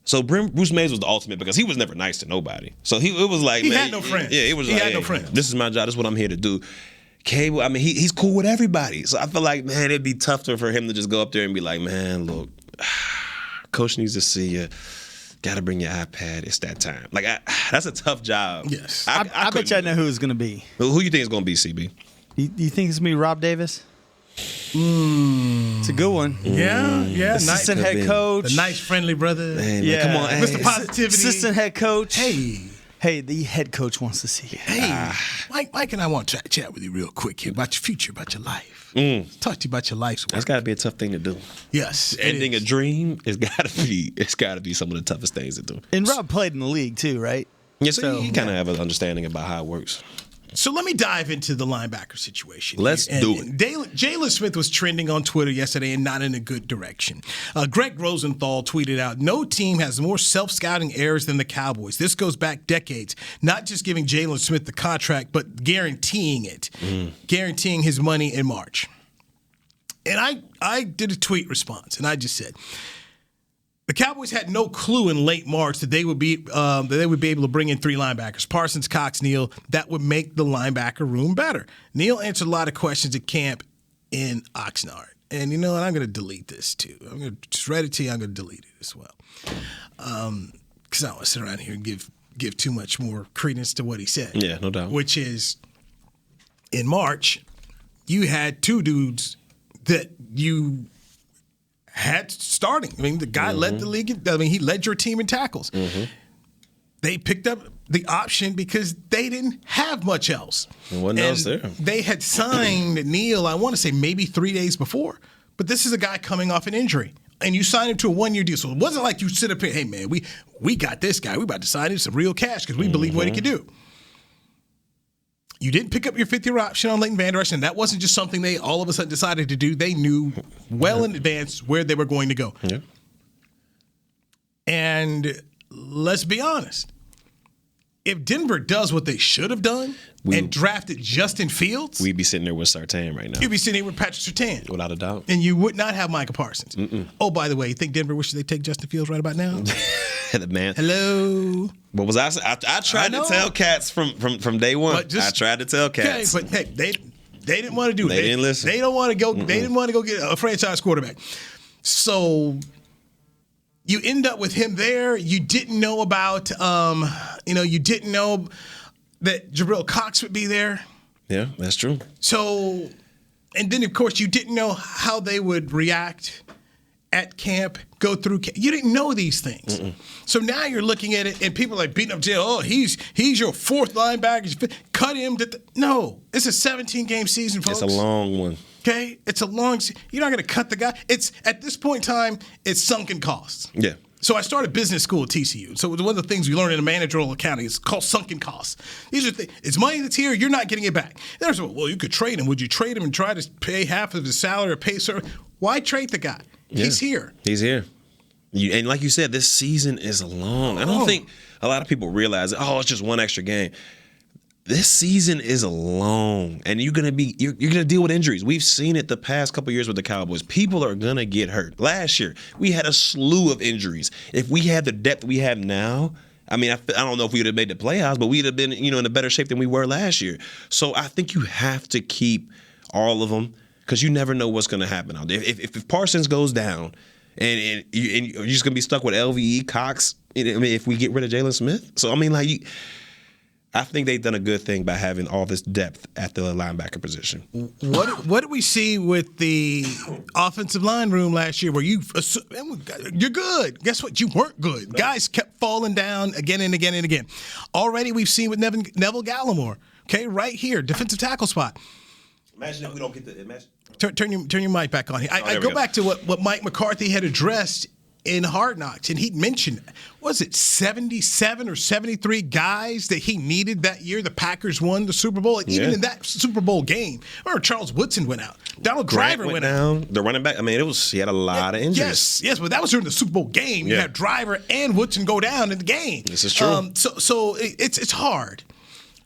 So Bruce Mays was the ultimate because he was never nice to nobody. So it was like he had no friends. Yeah, it was. He like, had no friends. This is my job. This is what I'm here to do. Cable, I mean, he's cool with everybody. So I feel like, man, it'd be tougher for him to just go up there and be like, man, look, coach needs to see you. Got to bring your iPad. It's that time. Like that's a tough job. Yes, I bet you I know who it's going to be. Who you think it's going to be, CB? You think it's going to be Rob Davis? It's a good one. Yeah. Assistant head coach. The nice, friendly brother. Man, come on, Mr. Positivity. Assistant head coach. Hey, Hey, the head coach wants to see you. Hey, Mike and I want to chat with you real quick here about your future, about your life. Talk to you about your life's work. That's got to be a tough thing to do. Yes. Ending a dream, it's got to be some of the toughest things to do. And Rob played in the league too, right? Yeah, so you kind of have an understanding about how it works. So let me dive into the linebacker situation. Let's do it. Jalen Smith was trending on Twitter yesterday and not in a good direction. Greg Rosenthal tweeted out, "No team has more self-scouting errors than the Cowboys. This goes back decades, not just giving Jalen Smith the contract, but guaranteeing it, guaranteeing his money in March." And I did a tweet response, and I just said, the Cowboys had no clue in late March that they would be able to bring in 3 linebackers, Parsons, Cox, Neal. That would make the linebacker room better. Neal answered a lot of questions at camp in Oxnard. And you know what? I'm going to delete this too. I'm going to just read it to you. I'm going to delete it as well. Because I don't want to sit around here and give too much more credence to what he said. Yeah, no doubt. Which is, in March, you had 2 dudes that you had starting. I mean, the guy led the league. I mean, he led your team in tackles. They picked up the option because they didn't have much else. And what else there? They had signed Neal, I want to say maybe 3 days before. But this is a guy coming off an injury. And you signed him to a 1-year deal. So it wasn't like you sit up here, hey, man, we got this guy. We about to sign him some real cash because we believe what he can do. You didn't pick up your 5th-year option on Leighton Vander Esch, and that wasn't just something they all of a sudden decided to do. They knew well in advance where they were going to go. Yeah. And let's be honest. If Denver does what they should have done and drafted Justin Fields, we'd be sitting there with Surtain right now. You'd be sitting here with Patrick Surtain. Without a doubt. And you would not have Micah Parsons. Oh, by the way, you think Denver wishes they take Justin Fields right about now? Man. Hello. What was I tried to tell cats from day one. I tried to tell cats. Okay, but hey, they didn't want to do it. They didn't listen. They don't want to go. They didn't want to go get a franchise quarterback. So you end up with him there. You didn't know about. You didn't know that Jabril Cox would be there. Yeah, that's true. So, and then of course you didn't know how they would react at camp, go through camp. You didn't know these things. So now you're looking at it, and people are like beating up Jay. Oh, he's your 4th linebacker. Cut him. No, it's a 17-game season, folks. It's a long one. Okay? It's a long season. You're not going to cut the guy. It's at this point in time, it's sunken costs. Yeah. So I started business school at TCU. So one of the things we learned in managerial accounting is called sunken costs. These are it's money that's here. You're not getting it back. There's well, you could trade him. Would you trade him and try to pay half of his salary or pay service? Why trade the guy? Yeah. He's here. He's here. And like you said, this season is long. I don't think a lot of people realize, it's just one extra game. This season is long, and you're gonna deal with injuries. We've seen it the past couple years with the Cowboys. People are gonna get hurt. Last year, we had a slew of injuries. If we had the depth we have now, I mean, I don't know if we would have made the playoffs, but we'd have been, in a better shape than we were last year. So I think you have to keep all of them because you never know what's gonna happen out there. If Parsons goes down, and you're just gonna be stuck with LVE, Cox. If we get rid of Jalen Smith, so I mean, I think they've done a good thing by having all this depth at the linebacker position. What did we see with the offensive line room last year where you're good? Guess what? You weren't good. Guys kept falling down again and again and again. Already we've seen with Neville Gallimore, okay, right here, defensive tackle spot. Imagine if we don't get the imagine. Turn your mic back on here. I go back to what Mike McCarthy had addressed in Hard Knocks, and he'd mentioned, was it 77 or 73 guys that he needed that year? The Packers won the Super Bowl. And even in that Super Bowl game, remember Charles Woodson went out. Donald Driver went down. The running back, he had a lot of injuries. Yes, but that was during the Super Bowl game. You had Driver and Woodson go down in the game. This is true. So it's hard.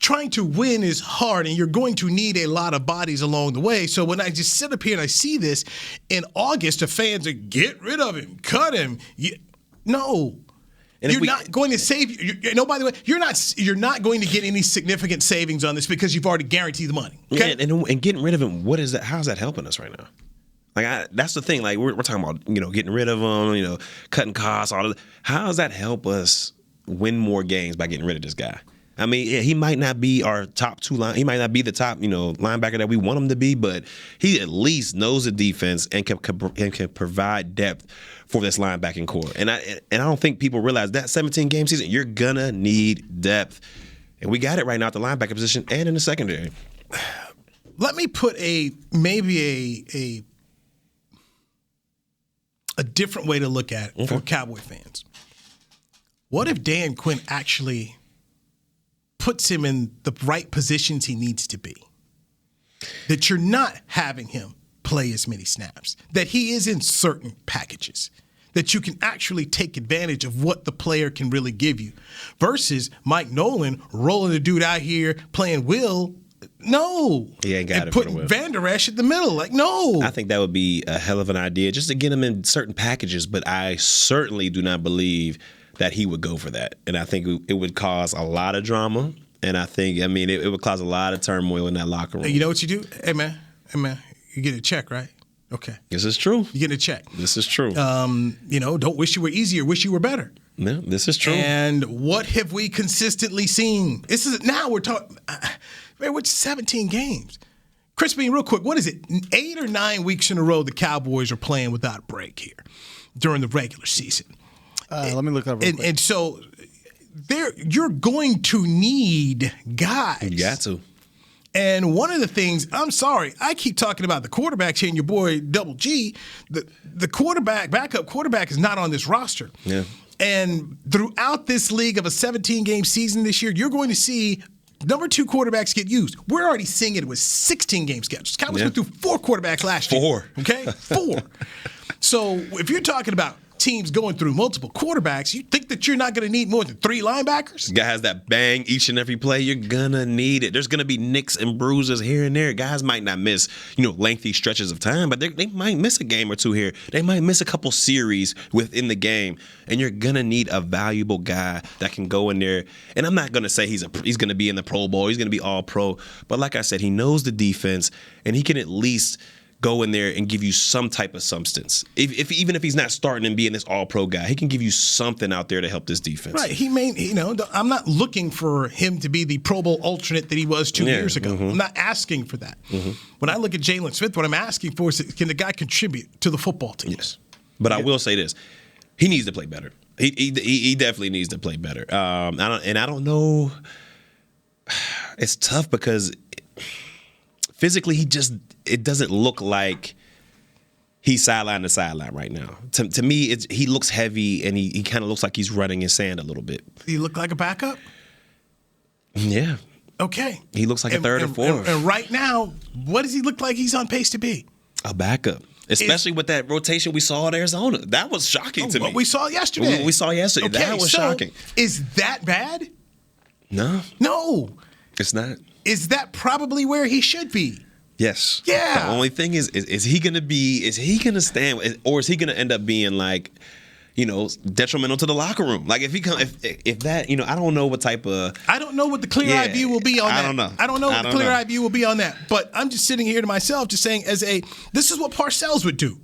Trying to win is hard, and you're going to need a lot of bodies along the way. So when I just sit up here and I see this in August, the fans are, get rid of him, cut him. No. And you're not going to save. By the way, you're not going to get any significant savings on this because you've already guaranteed the money. Okay? Yeah, and getting rid of him, what is that? How's that helping us right now? That's the thing. We're talking about getting rid of him, cutting costs, all of that. How does that help us win more games by getting rid of this guy? I mean, yeah, he might not be our top two line. He might not be the top, linebacker that we want him to be, but he at least knows the defense and can provide depth for this linebacking core. And I don't think people realize that 17-game season, you're gonna need depth, and we got it right now at the linebacker position and in the secondary. Let me put maybe a different way to look at it for Cowboy fans. What if Dan Quinn actually puts him in the right positions he needs to be? That you're not having him play as many snaps, that he is in certain packages, that you can actually take advantage of what the player can really give you, versus Mike Nolan rolling the dude out here playing Will. No. He ain't got and it putting for the Van Der Esch at the middle. Like, no. I think that would be a hell of an idea just to get him in certain packages, but I certainly do not believe that he would go for that. And I think it would cause a lot of drama. And it would cause a lot of turmoil in that locker room. Hey, you know what you do? Hey, man, you get a check, right? Okay. This is true. You get a check. This is true. Don't wish you were easier, wish you were better. No, this is true. And what have we consistently seen? Now we're talking, man, we're 17 games. Chris Bean, real quick, what is it? 8 or 9 weeks in a row the Cowboys are playing without a break here during the regular season. Let me look up real quick. And so you're going to need guys. You got to. And one of the things, I'm sorry, I keep talking about the quarterbacks here and your boy Double G. The backup quarterback is not on this roster. Yeah. And throughout this league of a 17-game season this year, you're going to see number 2 quarterbacks get used. We're already seeing it with 16-game schedules. Cowboys went through 4 quarterbacks last year. 4. Okay? 4. So if you're talking about teams going through multiple quarterbacks, you think that you're not going to need more than 3 linebackers? Guys that bang each and every play, you're going to need it. There's going to be nicks and bruises here and there. Guys might not miss, lengthy stretches of time, but they might miss a game or two here. They might miss a couple series within the game, and you're going to need a valuable guy that can go in there. And I'm not going to say he's going to be in the Pro Bowl. He's going to be all pro. But like I said, he knows the defense, and he can at least go in there and give you some type of substance. Even if he's not starting and being this all-pro guy, he can give you something out there to help this defense. Right. I'm not looking for him to be the Pro Bowl alternate that he was 2 years ago. I'm not asking for that. When I look at Jalen Smith, what I'm asking for is, can the guy contribute to the football team? Yes. But I will say this. He needs to play better. He definitely needs to play better. I don't know. It's tough because physically, it doesn't look like he's sideline to sideline right now. To me, he looks heavy, and he kind of looks like he's running in sand a little bit. He look like a backup? Yeah. Okay. He looks like a third or fourth. And right now, what does he look like he's on pace to be? A backup. Especially with that rotation we saw at Arizona. That was shocking to me. What we saw yesterday. We saw yesterday. Okay, that was shocking. Is that bad? No. No. It's not. Is that probably where he should be? Yes. Yeah. The only thing is he going to stand, or is he going to end up being like, detrimental to the locker room? Like if that, I don't know what type of. I don't know what the clear eye view will be on that. I don't know. I don't know what the clear eye view will be on that. But I'm just sitting here to myself, just saying, this is what Parcells would do.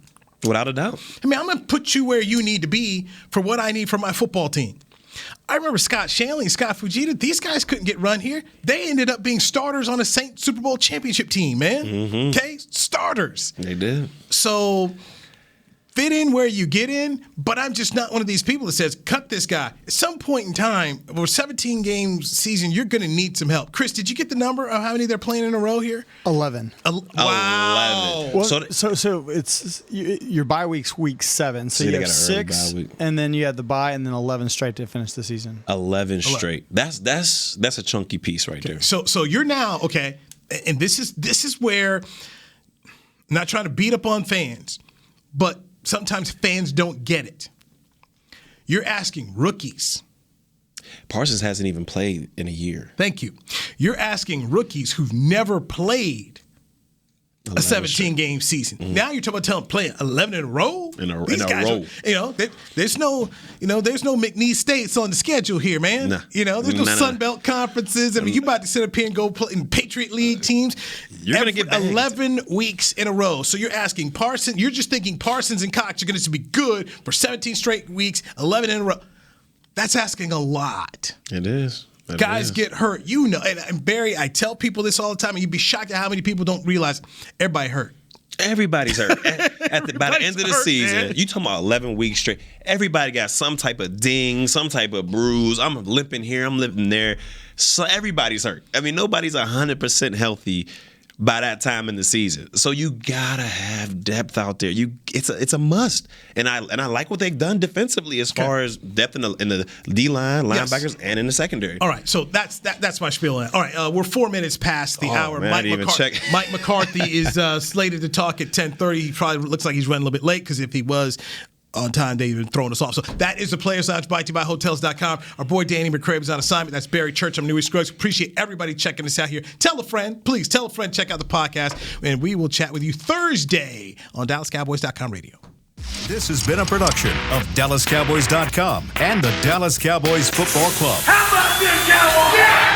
Without a doubt. I'm going to put you where you need to be for what I need for my football team. I remember Scott Shanley and Scott Fujita. These guys couldn't get run here. They ended up being starters on a Saints Super Bowl championship team, man. Okay? Starters. They did. So fit in where you get in, but I'm just not one of these people that says, cut this guy. At some point in time, over 17-game season, you're going to need some help. Chris, did you get the number of how many they're playing in a row here? 11. Wow. 11. Well, so it's your bye week's week 7. So you have 6, and then you have the bye, and then 11 straight to finish the season. 11 straight. That's a chunky piece right there. So you're now, okay, and this is where, I'm not trying to beat up on fans, but sometimes fans don't get it. You're asking rookies. Parsons hasn't even played in a year. Thank you. You're asking rookies who've never played a 17-game season. Now you're talking about playing 11 in a row. These guys row. There's no McNeese States on the schedule here, man. Nah. There's no Sun Belt conferences. I mean, you about to sit up here and go play in Patriot League teams. You're going to get banged. 11 weeks in a row. So you're asking Parsons. You're just thinking Parsons and Cox are going to be good for 17 straight weeks, 11 in a row. That's asking a lot. It is. Guys get hurt. And Barry, I tell people this all the time, and you'd be shocked at how many people don't realize everybody hurt. Everybody's hurt. By the end of the season, man. You talking about 11 weeks straight, everybody got some type of ding, some type of bruise. I'm limping here, I'm limping there. So everybody's hurt. I mean, nobody's 100% healthy by that time in the season. So you gotta have depth out there. It's a must. And I like what they've done defensively as far as depth in the D line, linebackers, and in the secondary. All right, so that's my spiel. All right, we're 4 minutes past the hour. Man, Mike McCarthy is slated to talk at 10:30. He probably looks like he's running a little bit late because if he was on time, they've been throwing us off. So that is the Players Lounge, brought to you by Hotels.com. Our boy Danny McCrae is on assignment. That's Barry Church. I'm Newey Scruggs. Appreciate everybody checking us out here. Tell a friend. Please tell a friend. Check out the podcast. And we will chat with you Thursday on DallasCowboys.com radio. This has been a production of DallasCowboys.com and the Dallas Cowboys Football Club. How about this, Cowboys? Yeah!